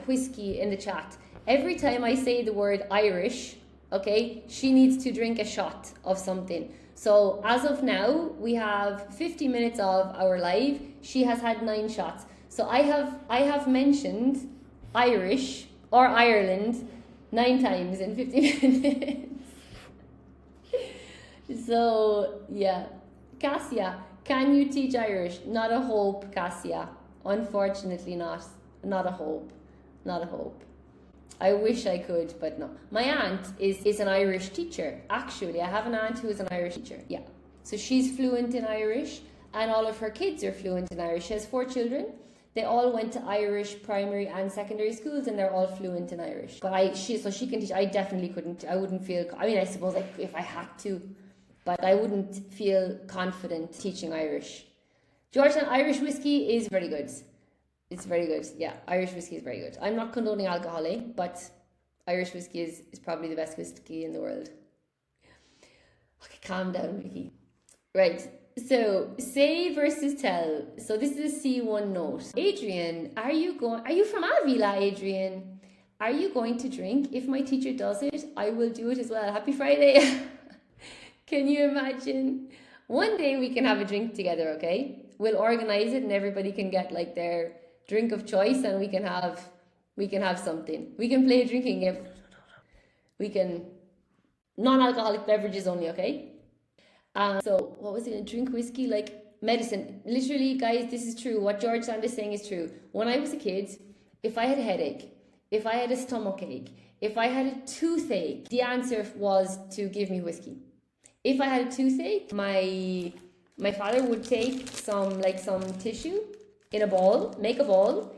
whiskey in the chat. Every time I say the word Irish, okay, she needs to drink a shot of something. So as of now, we have 50 minutes of our live. She has had 9 shots. So I have mentioned Irish or Ireland 9 times in 50 minutes. So yeah, Cassia, can you teach Irish? Not a hope, Cassia. Unfortunately not. Not a hope. Not a hope. I wish I could, but no. My aunt is an Irish teacher. Actually, I have an aunt who is an Irish teacher. Yeah. So she's fluent in Irish, and all of her kids are fluent in Irish. She has 4 children. They all went to Irish primary and secondary schools, and they're all fluent in Irish. But she can teach. I definitely couldn't. I wouldn't feel. I mean, I suppose if I had to, but I wouldn't feel confident teaching Irish. Georgetown Irish whiskey is very good. It's very good. Yeah, Irish whiskey is very good. I'm not condoning alcohol, but Irish whiskey is probably the best whiskey in the world. Okay, calm down, Vikki. Right, so say versus tell. So this is a C1 note. Adrian, are you from Avila, Adrian? Are you going to drink? If my teacher does it, I will do it as well. Happy Friday. Can you imagine? One day we can have a drink together, okay? We'll organize it and everybody can get their drink of choice, and we can have something. We can play a drinking game. We can non-alcoholic beverages only, okay? So what was it? Drink whiskey like medicine. Literally, guys, this is true. What George Sand is saying is true. When I was a kid, if I had a headache, if I had a stomach ache, if I had a toothache, the answer was to give me whiskey. If I had a toothache, my father would take some tissue in a ball, make a ball,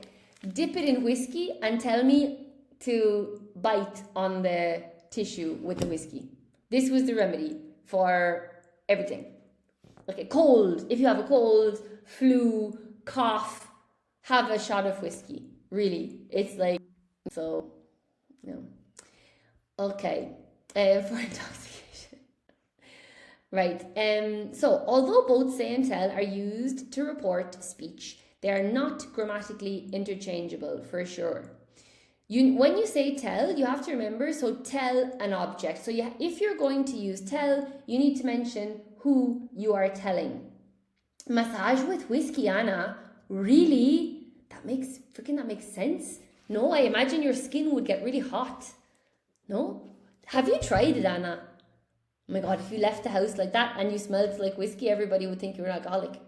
dip it in whiskey, and tell me to bite on the tissue with the whiskey. This was the remedy for everything. Okay, cold. If you have a cold, flu, cough, have a shot of whiskey. Really, it's so. No. Okay. For intoxication. Right. So although both say and tell are used to report speech, they are not grammatically interchangeable, for sure. When you say tell, you have to remember, so tell an object. So if you're going to use tell, you need to mention who you are telling. Massage with whiskey, Anna? Really? That makes sense. No, I imagine your skin would get really hot. No? Have you tried it, Anna? Oh my God, if you left the house like that and you smelled like whiskey, everybody would think you were an alcoholic.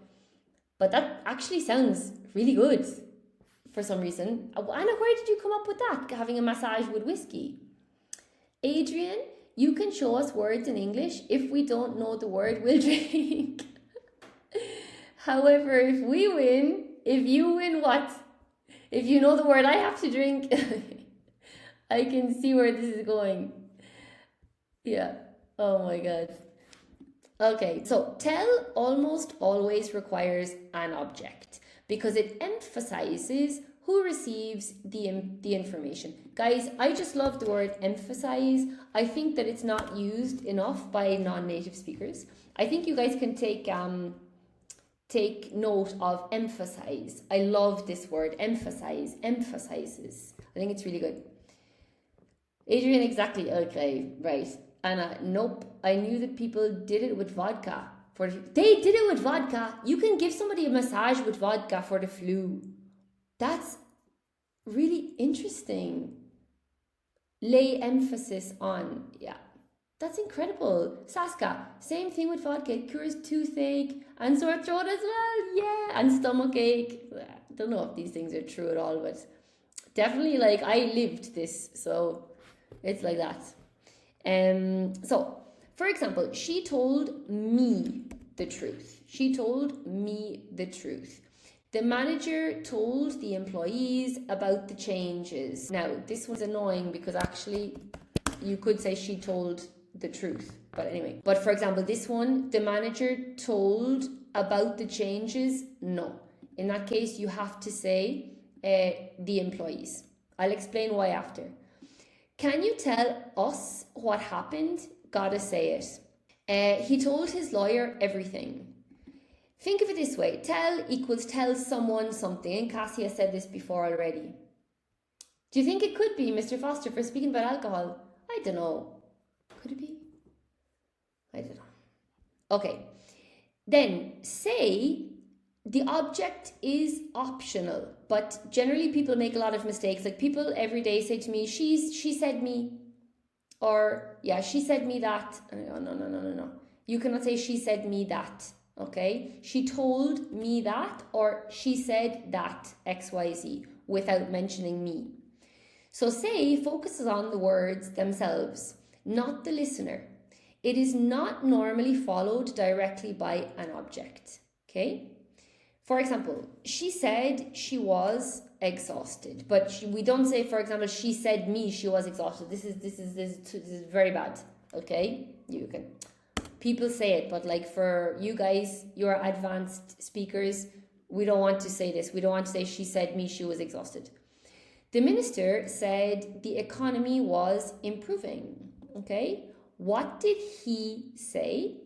But that actually sounds really good. for some reason. Anna, where did you come up with that? Having a massage with whiskey. Adrian, you can show us words in English. If we don't know the word, we'll drink. However, if we win, if you win what? If you know the word, I have to drink. I can see where this is going. Yeah. Oh my God. Okay, so tell almost always requires an object because it emphasizes who receives the information. Guys, I just love the word emphasize. I think that it's not used enough by non-native speakers. I think you guys can take note of emphasize. I love this word, emphasize, emphasizes. I think it's really good. Adrian, exactly. Okay, right. Anna, nope. I knew that people did it with vodka. They did it with vodka. You can give somebody a massage with vodka for the flu. That's really interesting. Lay emphasis on, yeah. That's incredible. Saska, same thing with vodka. It cures toothache and sore throat as well. Yeah, and stomach ache. I don't know if these things are true at all, but definitely, like, I lived this, so it's like that. So, for example, she told me the truth. She told me the truth. The manager told the employees about the changes. Now, this one's annoying because actually you could say she told the truth. But anyway, but for example, this one, the manager told about the changes. No. In that case, you have to say the employees. I'll explain why after. Can you tell us what happened? Gotta say it. He told his lawyer everything. Think of it this way. Tell equals tell someone something. And Cassie has said this before already. Do you think it could be Mr. Foster for speaking about alcohol? I don't know. Could it be? I don't know. Okay. Then say the object is optional, but generally people make a lot of mistakes. Like people every day say to me, she said me, or yeah, she said me that. No. You cannot say she said me that, okay? She told me that, or she said that, XYZ, without mentioning me. So say focuses on the words themselves, not the listener. It is not normally followed directly by an object, okay? For example, she said she was exhausted, but we don't say, for example, she said me she was exhausted. This is very bad. Okay, you can. People say it, but like for you guys, you're advanced speakers. We don't want to say this. We don't want to say she said me she was exhausted. The minister said the economy was improving. Okay, what did he say?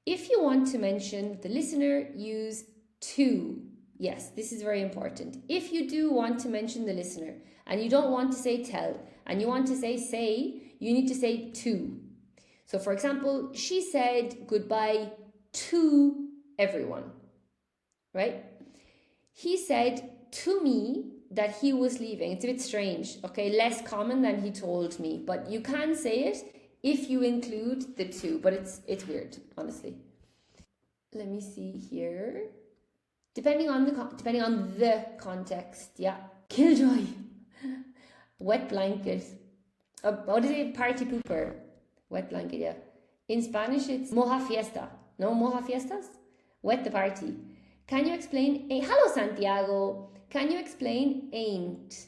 If you want to mention the listener, use to. Yes, this is very important. If you do want to mention the listener and you don't want to say tell and you want to say, you need to say to. So for example, she said goodbye to everyone, right? He said to me that he was leaving. It's a bit strange, okay? Less common than he told me, but you can say it if you include the to, but it's weird, honestly. Let me see here. Depending on the context, yeah. Killjoy. Wet blanket. What is it? Party pooper. Wet blanket, yeah. In Spanish, it's moja fiesta. No moja fiestas? Wet the party. Can you explain? Hello, Santiago. Can you explain ain't?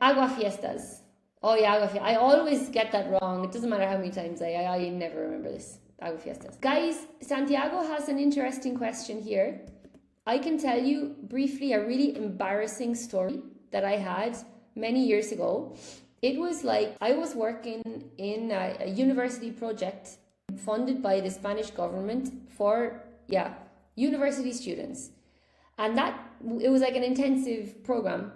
Agua fiestas. Oh yeah, agua fiestas. I always get that wrong. It doesn't matter how many times I never remember this. Agua fiestas. Guys, Santiago has an interesting question here. I can tell you briefly a really embarrassing story that I had many years ago. It was like I was working in a university project funded by the Spanish government for, university students. And it was like an intensive program.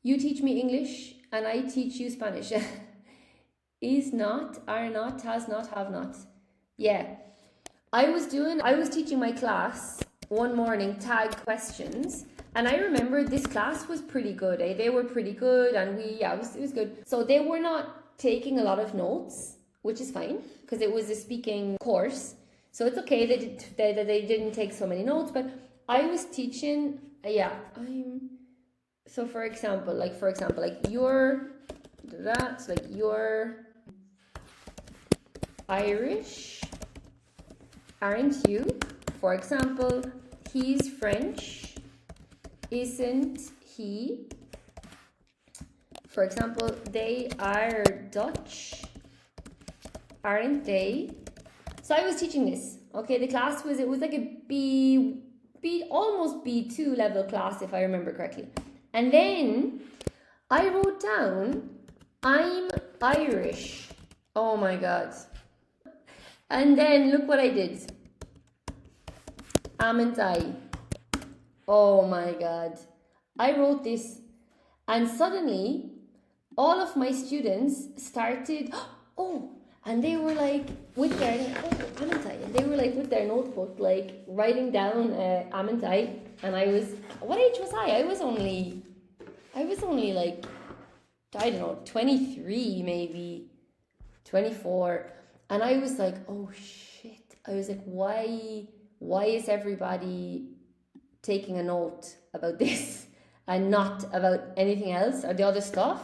You teach me English and I teach you Spanish. Is not, are not, has not, have not. Yeah. I was teaching my class one morning tag questions, and I remember this class was pretty good. They were pretty good, and it was good. So they were not taking a lot of notes, which is fine because it was a speaking course. So it's okay that they didn't take so many notes, but I was teaching yeah, so for example, like you're, that's like you're Irish, aren't you? For example, he's French, isn't he? For example, they are Dutch, aren't they? So I was teaching this. Okay, the class was, it was like a almost B2 level class, if I remember correctly. And then I wrote down, I'm Irish. Oh my God. And then look what I did. Amn't I? Oh my God. I wrote this, and suddenly all of my students started, oh, and they were like with their, oh, amn't I? And they were like with their notebook, like writing down amn't I? And I was, what age was I? I was only like, I don't know, 23 maybe, 24. And I was like, oh shit. I was like, why is everybody taking a note about this and not about anything else or the other stuff?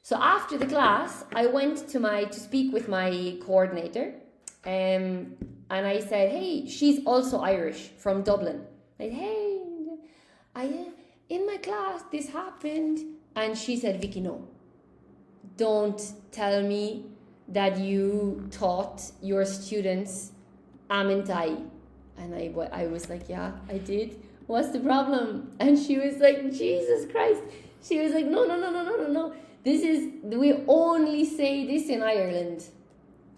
So after the class, I went to speak with my coordinator, and I said, hey, she's also Irish, from Dublin. I said, hey, in my class this happened, and she said, Vikki, no, don't tell me that you taught your students amn't I? And I was like, yeah, I did. What's the problem? And she was like, Jesus Christ. She was like, no. We only say this in Ireland.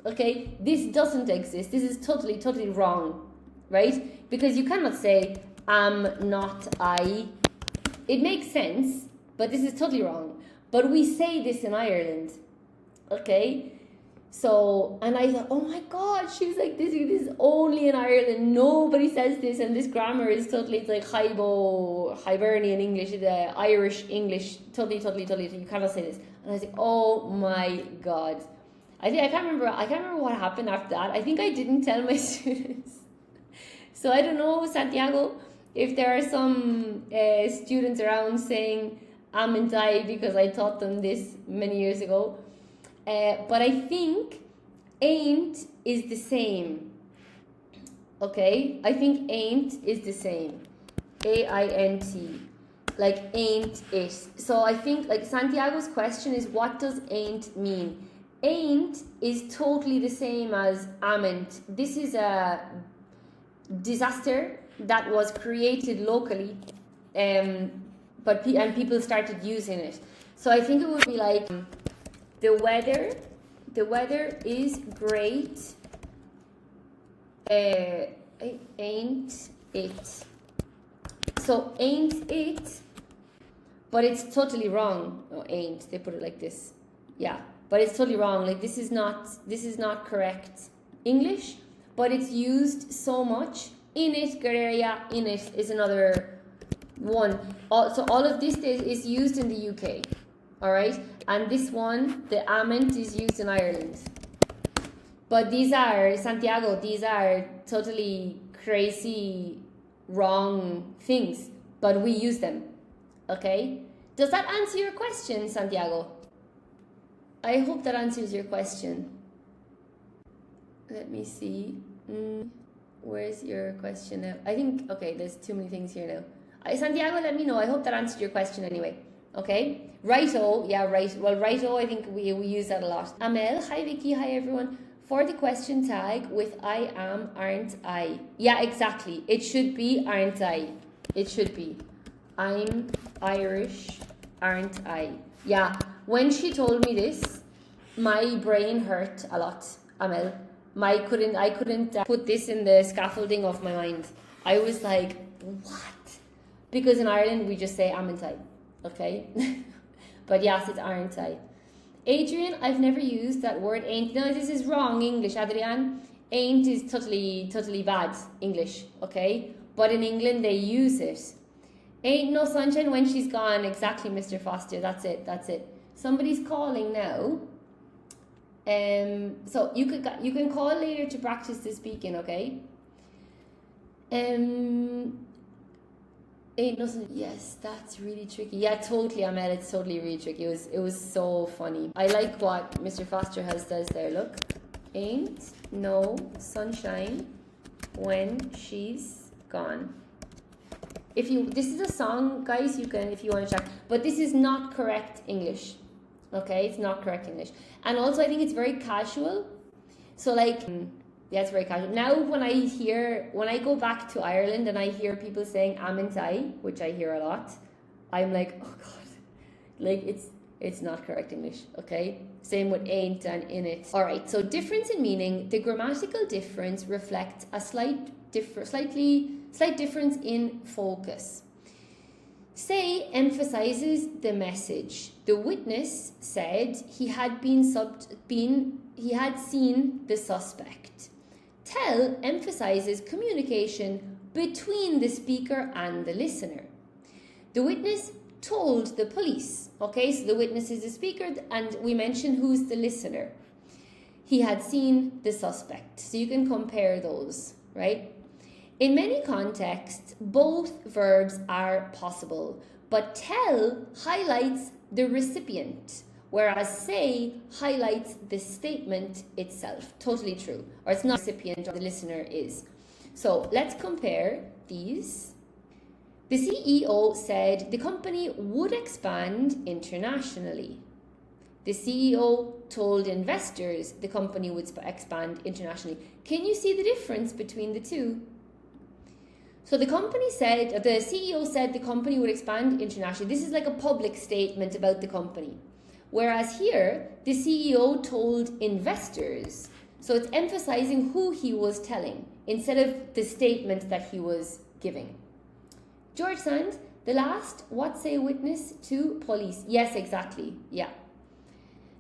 Okay? This doesn't exist. This is totally wrong. Right? Because you cannot say, am not I. It makes sense, but this is totally wrong. But we say this in Ireland. Okay? So, and I thought, oh my God, she was like, this is only in Ireland. Nobody says this, and this grammar is totally, it's like Hibernian English, the Irish English, totally. You cannot say this. And I was like, oh my God. I can't remember what happened after that. I think I didn't tell my students. So I don't know, Santiago, if there are some students around saying amn't I because I taught them this many years ago. But I think ain't is the same. Okay? I think ain't is the same. A-I-N-T. Like ain't it. So I think like Santiago's question is, what does ain't mean? Ain't is totally the same as amn't. This is a disaster that was created locally, but people started using it. So I think it would be like, the weather is great. Ain't it? So ain't it, but it's totally wrong. Oh, ain't, they put it like this. Yeah, but it's totally wrong. Like this is not correct English, but it's used so much. In it, Guerrera, in it is another one. So all of this is used in the UK. All right, and this one, the amn't, is used in Ireland. But these are, Santiago, these are totally crazy, wrong things, but we use them. Okay? Does that answer your question, Santiago? I hope that answers your question. Let me see. Where's your question now? I think, okay, there's too many things here now. Santiago, let me know. I hope that answered your question anyway. Okay, righto, yeah, right. Well, righto, I think we use that a lot. Amel, hi Vikki, hi everyone. For the question tag with I am, aren't I? Yeah, exactly. It should be, aren't I? It should be. I'm Irish, aren't I? Yeah, when she told me this, my brain hurt a lot, Amel. I couldn't put this in the scaffolding of my mind. I was like, what? Because in Ireland, we just say amn't I. Okay, but yes, it's aren't I. Adrian, I've never used that word ain't. No, this is wrong English, Adrian. Ain't is totally bad English, okay? But in England they use it. Ain't no sunshine when she's gone. Exactly, Mr. Foster. That's it. Somebody's calling now. So you can call later to practice the speaking, okay? Ain't nothing. Yes, that's really tricky. Yeah, totally, Ahmed. It's totally really tricky. It was so funny. I like what Mr. Foster has says there. Look, ain't no sunshine when she's gone. This is a song, guys. You can, if you want to check, but this is not correct English. Okay, it's not correct English, and also I think it's very casual. So like. Yeah, it's very casual. Now when I go back to Ireland and I hear people saying amintai, which I hear a lot, I'm like, oh God, like it's not correct English, okay? Same with ain't and in it. All right, so difference in meaning. The grammatical difference reflects a slight difference in focus. Say emphasizes the message. The witness said he had seen the suspect. Tell emphasizes communication between the speaker and the listener. The witness told the police. Okay, so the witness is the speaker, and we mentioned who's the listener. He had seen the suspect. So you can compare those, right? In many contexts, both verbs are possible, but tell highlights the recipient, whereas say highlights the statement itself. Totally true. Or it's not the recipient, or the listener is. So let's compare these. The CEO said the company would expand internationally. The CEO told investors the company would expand internationally. Can you see the difference between the two? So the CEO said the company would expand internationally. This is like a public statement about the company. Whereas here, the CEO told investors. So it's emphasizing who he was telling instead of the statement that he was giving. George Sand, the last, what say witness to police? Yes, exactly. Yeah.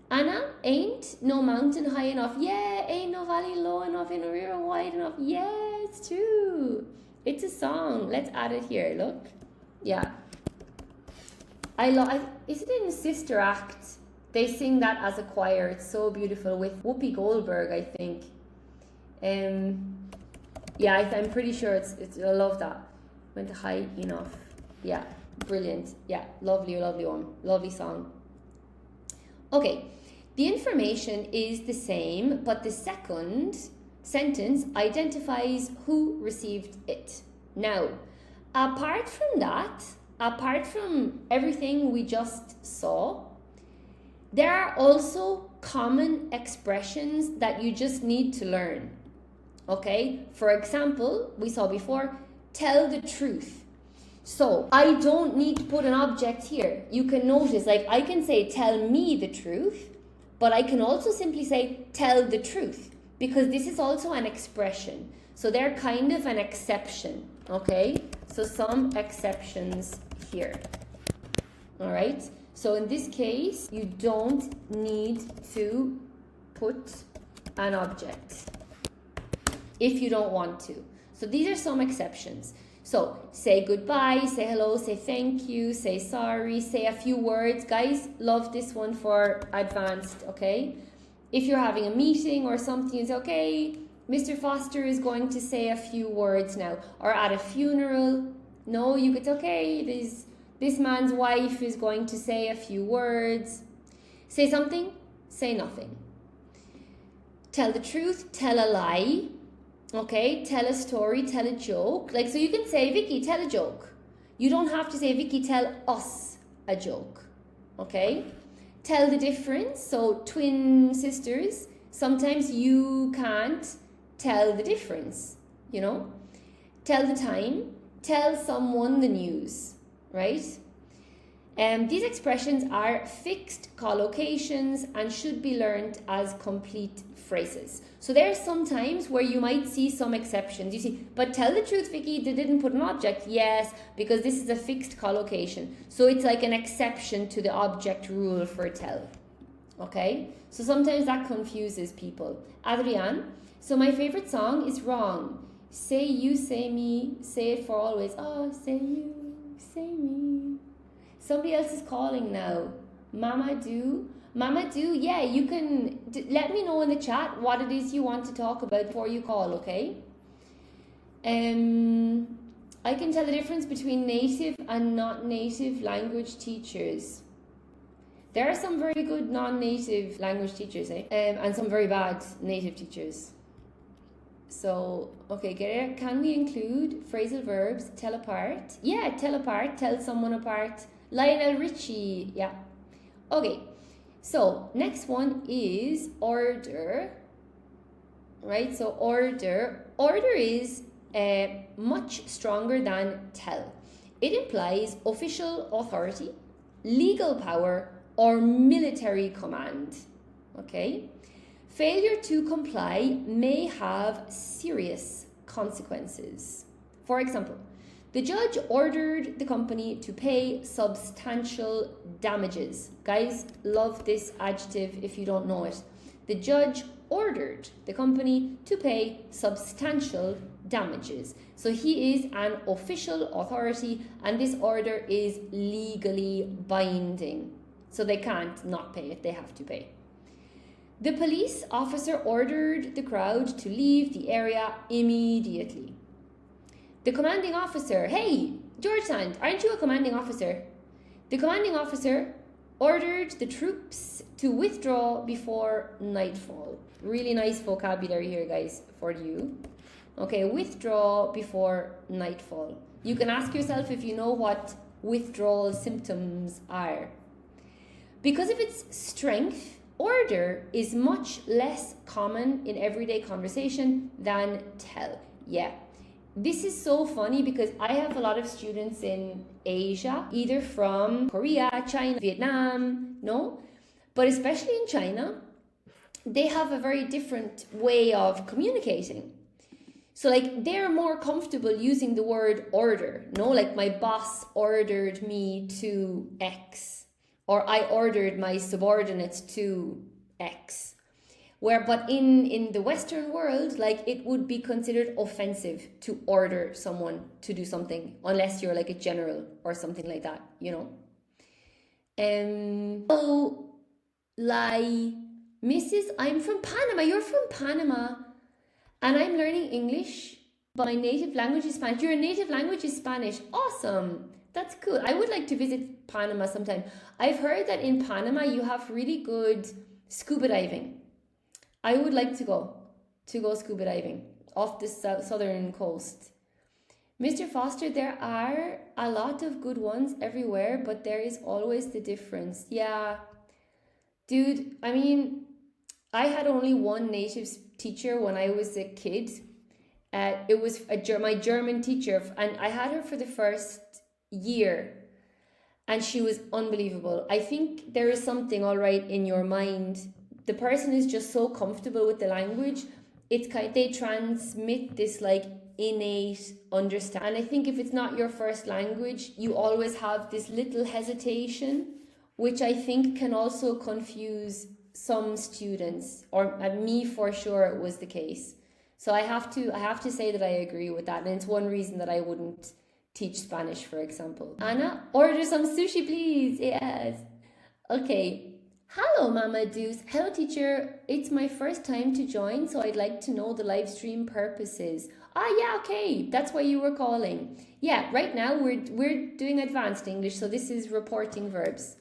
Anna, ain't no mountain high enough. Yeah, ain't no valley low enough, ain't no river wide enough. Yeah, it's true. It's a song. Let's add it here. Look. Yeah. Is it in Sister Act? They sing that as a choir. It's so beautiful with Whoopi Goldberg, I think. Yeah, I'm pretty sure it's. I love that. Went high enough. Yeah, brilliant. Yeah, lovely one. Lovely song. Okay, the information is the same, but the second sentence identifies who received it. Now, apart from everything we just saw, there are also common expressions that you just need to learn. Okay, for example, we saw before, tell the truth. So I don't need to put an object here. You can notice, like I can say tell me the truth, but I can also simply say tell the truth, because this is also an expression. So they're kind of an exception, okay? So some exceptions here. All right? So in this case, you don't need to put an object if you don't want to. So these are some exceptions. So say goodbye, say hello, say thank you, say sorry, say a few words. Guys, love this one for advanced, okay? If you're having a meeting or something, you say, okay, Mr. Foster is going to say a few words now. Or at a funeral, no, you could say, okay, this man's wife is going to say a few words. Say something, say nothing. Tell the truth, tell a lie. Okay, tell a story, tell a joke. Like, so you can say, Vikki, tell a joke. You don't have to say, Vikki, tell us a joke. Okay? Tell the difference. So, twin sisters, sometimes you can't tell the difference, you know? Tell the time. Tell someone the news, right? These expressions are fixed collocations and should be learned as complete phrases. So there are some times where you might see some exceptions. You see, but tell the truth, Vikki, they didn't put an object. Yes, because this is a fixed collocation. So it's like an exception to the object rule for tell. Okay? So sometimes that confuses people. Adrian, so my favorite song is Wrong. Say you, say me, say it for always. Oh, say you, say me. Somebody else is calling now. Mama do, yeah, you can let me know in the chat what it is you want to talk about before you call, okay? I can tell the difference between native and not native language teachers. There are some very good non-native language teachers, and some very bad native teachers. So, okay, get it? Can we include phrasal verbs? Tell apart. Yeah, tell apart. Tell someone apart. Lionel Richie. Yeah. Okay. So, next one is order. Right? So, order. Order is much stronger than tell. It implies official authority, legal power, or military command. Okay? Failure to comply may have serious consequences. For example, the judge ordered the company to pay substantial damages. Guys, love this adjective if you don't know it. The judge ordered the company to pay substantial damages. So he is an official authority and this order is legally binding. So they can't not pay it, they have to pay. The police officer ordered the crowd to leave the area immediately. The commanding officer, hey, George Sand, aren't you a commanding officer? The commanding officer ordered the troops to withdraw before nightfall. Really nice vocabulary here, guys, for you. Okay, withdraw before nightfall. You can ask yourself if you know what withdrawal symptoms are. Because of its strength, order is much less common in everyday conversation than tell. Yeah. This is so funny because I have a lot of students in Asia, either from Korea, China, Vietnam, no? But especially in China, they have a very different way of communicating. So like they're more comfortable using the word order, no? Like my boss ordered me to X, or I ordered my subordinates to X. But in the Western world, like it would be considered offensive to order someone to do something unless you're like a general or something like that, you know. So like Mrs. I'm from Panama, you're from Panama, and I'm learning English, but my native language is Spanish. Your native language is Spanish. Awesome. That's cool. I would like to visit Panama sometime. I've heard that in Panama you have really good scuba diving. I would like to go scuba diving off the southern coast. Mr. Foster, there are a lot of good ones everywhere, but there is always the difference. Yeah, dude, I mean, I had only one native teacher when I was a kid. It was my German teacher, and I had her for the first year, and she was unbelievable. I think there is something all right in your mind. The person is just so comfortable with the language. They transmit this like innate understanding. And I think if it's not your first language, you always have this little hesitation, which I think can also confuse some students, or me for sure it was the case. So I have to say that I agree with that, and it's one reason that I wouldn't teach Spanish, for example. Anna, order some sushi, please. Yes. Okay. Hello, Mama Deuce. Hello, teacher. It's my first time to join, so I'd like to know the live stream purposes. Yeah, okay. That's why you were calling. Yeah, right now we're doing advanced English, so this is reporting verbs.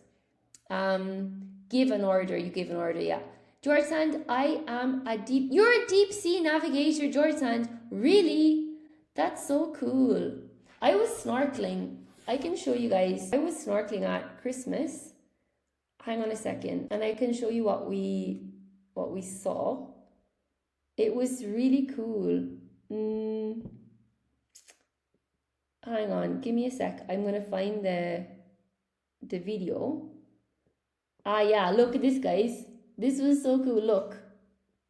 Give an order. You give an order, yeah. George Sand, you're a deep sea navigator, George Sand. Really? That's so cool. I was snorkeling. I can show you guys. I was snorkeling at Christmas. Hang on a second, and I can show you what we saw. It was really cool. Hang on, give me a sec. I'm gonna find the video. Yeah, look at this, guys. This was so cool. Look,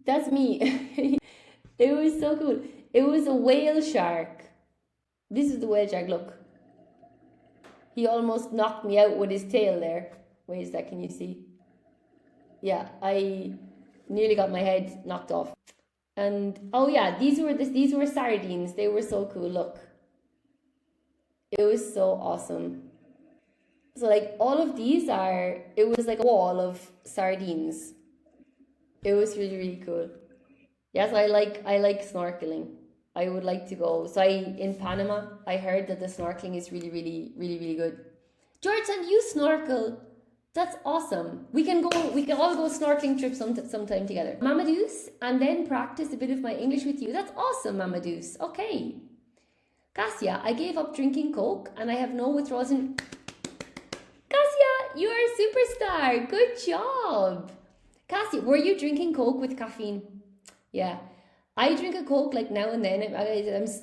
that's me. It was so cool. It was a whale shark. This is the whale shark. Look, he almost knocked me out with his tail there. Wait a sec, can you see? Yeah, I nearly got my head knocked off. And oh yeah, these were sardines. They were so cool. Look, it was so awesome. So like all of these it was like a wall of sardines. It was really, really cool. Yes, I like snorkeling. I would like to go. So in Panama, I heard that the snorkeling is really, really, really, really good. Jordan, you snorkel. That's awesome. We can all go snorkeling trips sometime together. Mamadous, and then practice a bit of my English with you. That's awesome, Mamadous. Okay. Cassia, I gave up drinking Coke and I have no withdrawals in... Cassia, you are a superstar. Good job. Cassia, were you drinking Coke with caffeine? Yeah. I drink a Coke like now and then.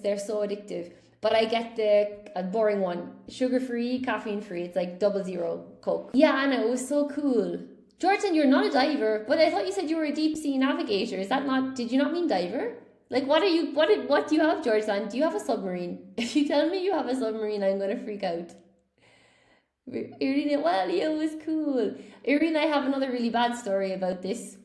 They're so addictive. But I get the boring one. Sugar-free, caffeine-free. It's like 00 Coke. Yeah, Anna, it was so cool. Jordan, you're not a diver, but I thought you said you were a deep-sea navigator. Is that not... Did you not mean diver? Like, what do you have, Jordan? Do you have a submarine? If you tell me you have a submarine, I'm going to freak out. Irina, well, yeah, it was cool. Irina, I have another really bad story about this.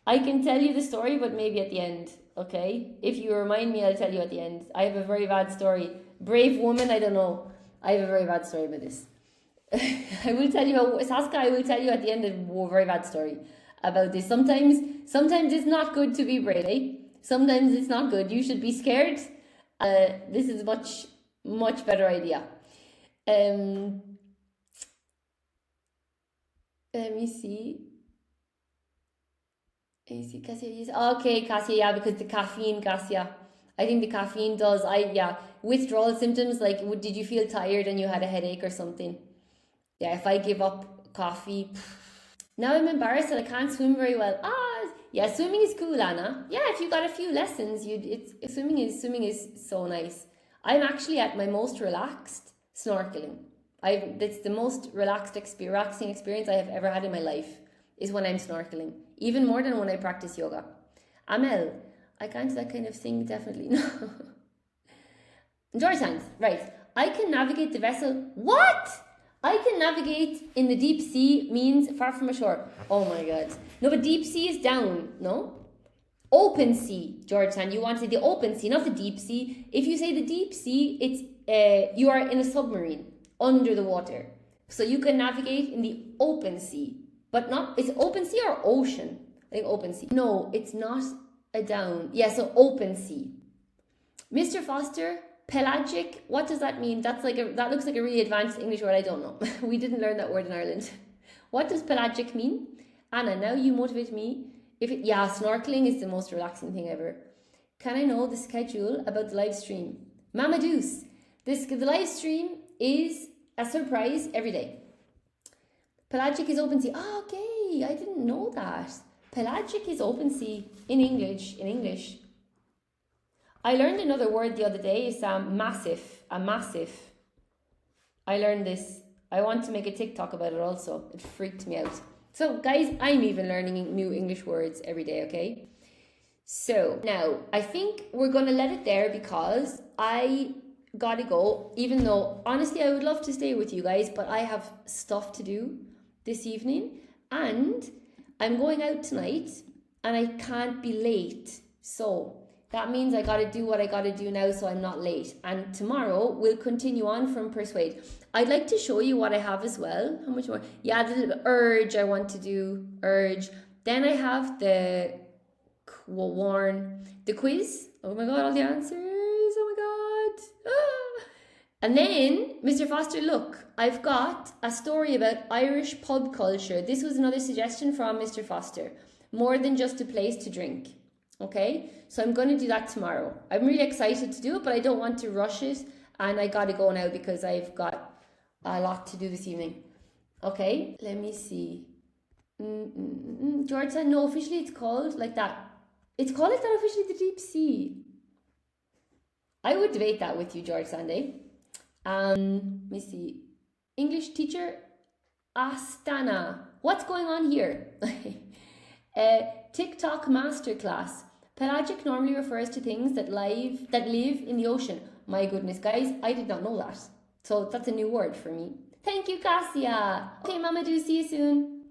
I can tell you the story, but maybe at the end, okay? If you remind me, I'll tell you at the end. I have a very bad story. Brave woman, I don't know. I have a very bad story about this. I will tell you, Saska, I will tell you at the end a very bad story about this. Sometimes it's not good to be brave, eh? Sometimes it's not good. You should be scared. This is much better idea. Let me see. Cassia. Okay, Cassia, yeah, because the caffeine, Cassia. I think the caffeine does. Withdrawal symptoms, like did you feel tired and you had a headache or something? Yeah, if I give up coffee. Now I'm embarrassed and I can't swim very well. Yeah, swimming is cool, Anna. Yeah, if you got a few lessons, swimming is so nice. I'm actually at my most relaxed snorkeling. That's the most relaxing experience I have ever had in my life is when I'm snorkeling. Even more than when I practice yoga. Amel, I can't do that kind of thing, definitely. No. George Sands, right. I can navigate the vessel. What? I can navigate in the deep sea means far from ashore. Oh my god. No, but deep sea is down, no? Open sea, George Sand. You want to say the open sea, not the deep sea. If you say the deep sea, it's you are in a submarine under the water. So you can navigate in the open sea. But not, it's open sea or ocean? I think open sea. No, it's not a down. Yeah, so open sea. Mr. Foster, pelagic, what does that mean? That looks like a really advanced English word. I don't know. We didn't learn that word in Ireland. What does pelagic mean? Anna, now you motivate me. Snorkeling is the most relaxing thing ever. Can I know the schedule about the live stream? Mamadoos, the live stream is a surprise every day. Pelagic is open sea. Oh, okay, I didn't know that. Pelagic is open sea in English. I learned another word the other day. It's massive. A massive. I learned this. I want to make a TikTok about it also. It freaked me out. So guys, I'm even learning new English words every day, okay? So now I think we're going to let it there because I gotta go. Even though honestly I would love to stay with you guys, but I have stuff to do this evening and I'm going out tonight and I can't be late. So that means I got to do what I got to do now so I'm not late. And tomorrow we'll continue on from persuade. I'd like to show you what I have as well. How much more? Yeah, the little urge I want to do. Urge. Then I have the warn. The quiz. Oh my god, all the answers. Oh my god. Ah. And then, Mr. Foster, look. I've got a story about Irish pub culture. This was another suggestion from Mr. Foster. More than just a place to drink. Okay, so I'm going to do that tomorrow. I'm really excited to do it, but I don't want to rush it. And I got to go now because I've got a lot to do this evening. Okay, let me see. George said, no, officially it's called like that. It's called like that officially, the deep sea. I would debate that with you, George Sunday. Let me see. English teacher, Astana. What's going on here? TikTok masterclass. Pelagic normally refers to things that live in the ocean. My goodness, guys, I did not know that. So that's a new word for me. Thank you, Cassia. Okay, Mama, do see you soon.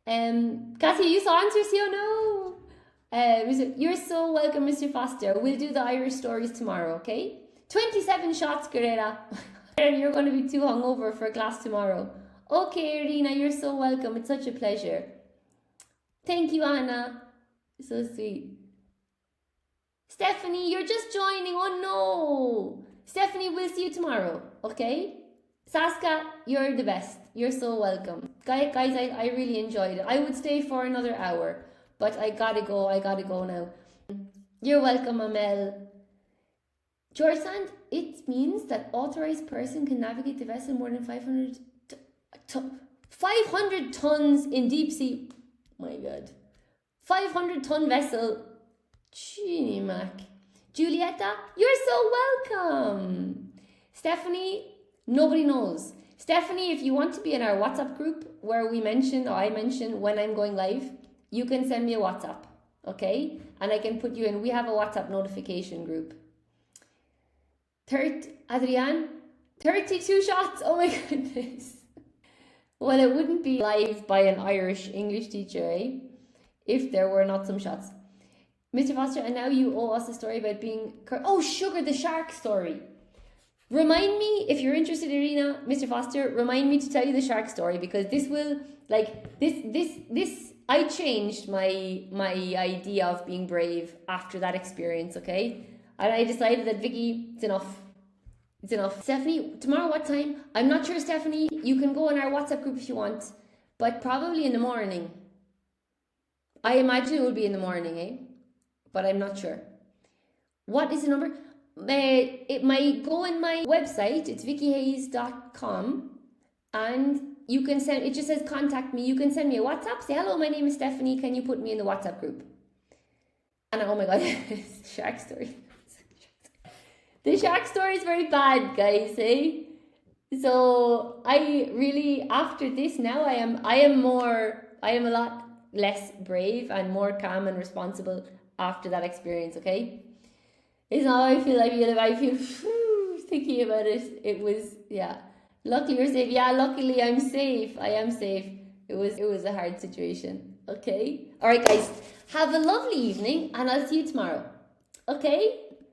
Cassia, you saw answers, oh no. You're so welcome, Mr. Foster. We'll do the Irish stories tomorrow, okay? 27 shots, Guerrera. And you're going to be too hungover for class tomorrow. Okay, Irina, you're so welcome. It's such a pleasure. Thank you, Anna. So sweet. Stephanie, you're just joining. Oh no. Stephanie, we'll see you tomorrow, okay? Saska, you're the best. You're so welcome. Guys, I really enjoyed it. I would stay for another hour, but I gotta go now. You're welcome, Amel. George Sand, it means that authorized person can navigate the vessel more than 500 tons in deep sea. My God. 500-ton vessel. Gee, Mac. Julieta, you're so welcome. Stephanie, nobody knows. Stephanie, if you want to be in our WhatsApp group where I mention when I'm going live, you can send me a WhatsApp, okay? And I can put you in. We have a WhatsApp notification group. Adrian, 32 shots. Oh my goodness. Well, it wouldn't be live by an Irish English teacher, eh? If there were not some shots. Mr. Foster, and now you owe us a story about being... Oh, Sugar, the shark story. Remind me, if you're interested, Irina, Mr. Foster, remind me to tell you the shark story, because this will, like, this, I changed my idea of being brave after that experience, okay? And I decided that, Vikki, it's enough. It's enough. Stephanie, tomorrow what time? I'm not sure, Stephanie. You can go in our WhatsApp group if you want, but probably in the morning. I imagine it will be in the morning, eh? But I'm not sure. What is the number? It might go in my website. It's vikkihayes.com, and you can send, it just says contact me. You can send me a WhatsApp. Say, hello, my name is Stephanie. Can you put me in the WhatsApp group? And oh my God, shark story. The shark story is very bad, guys, eh? So I really, after this now, I am a lot less brave and more calm and responsible after that experience, okay? It's not how I feel thinking about it. It was, yeah. Luckily you're safe. Yeah, luckily I'm safe. I am safe. It was a hard situation, okay? All right, guys, have a lovely evening and I'll see you tomorrow, okay?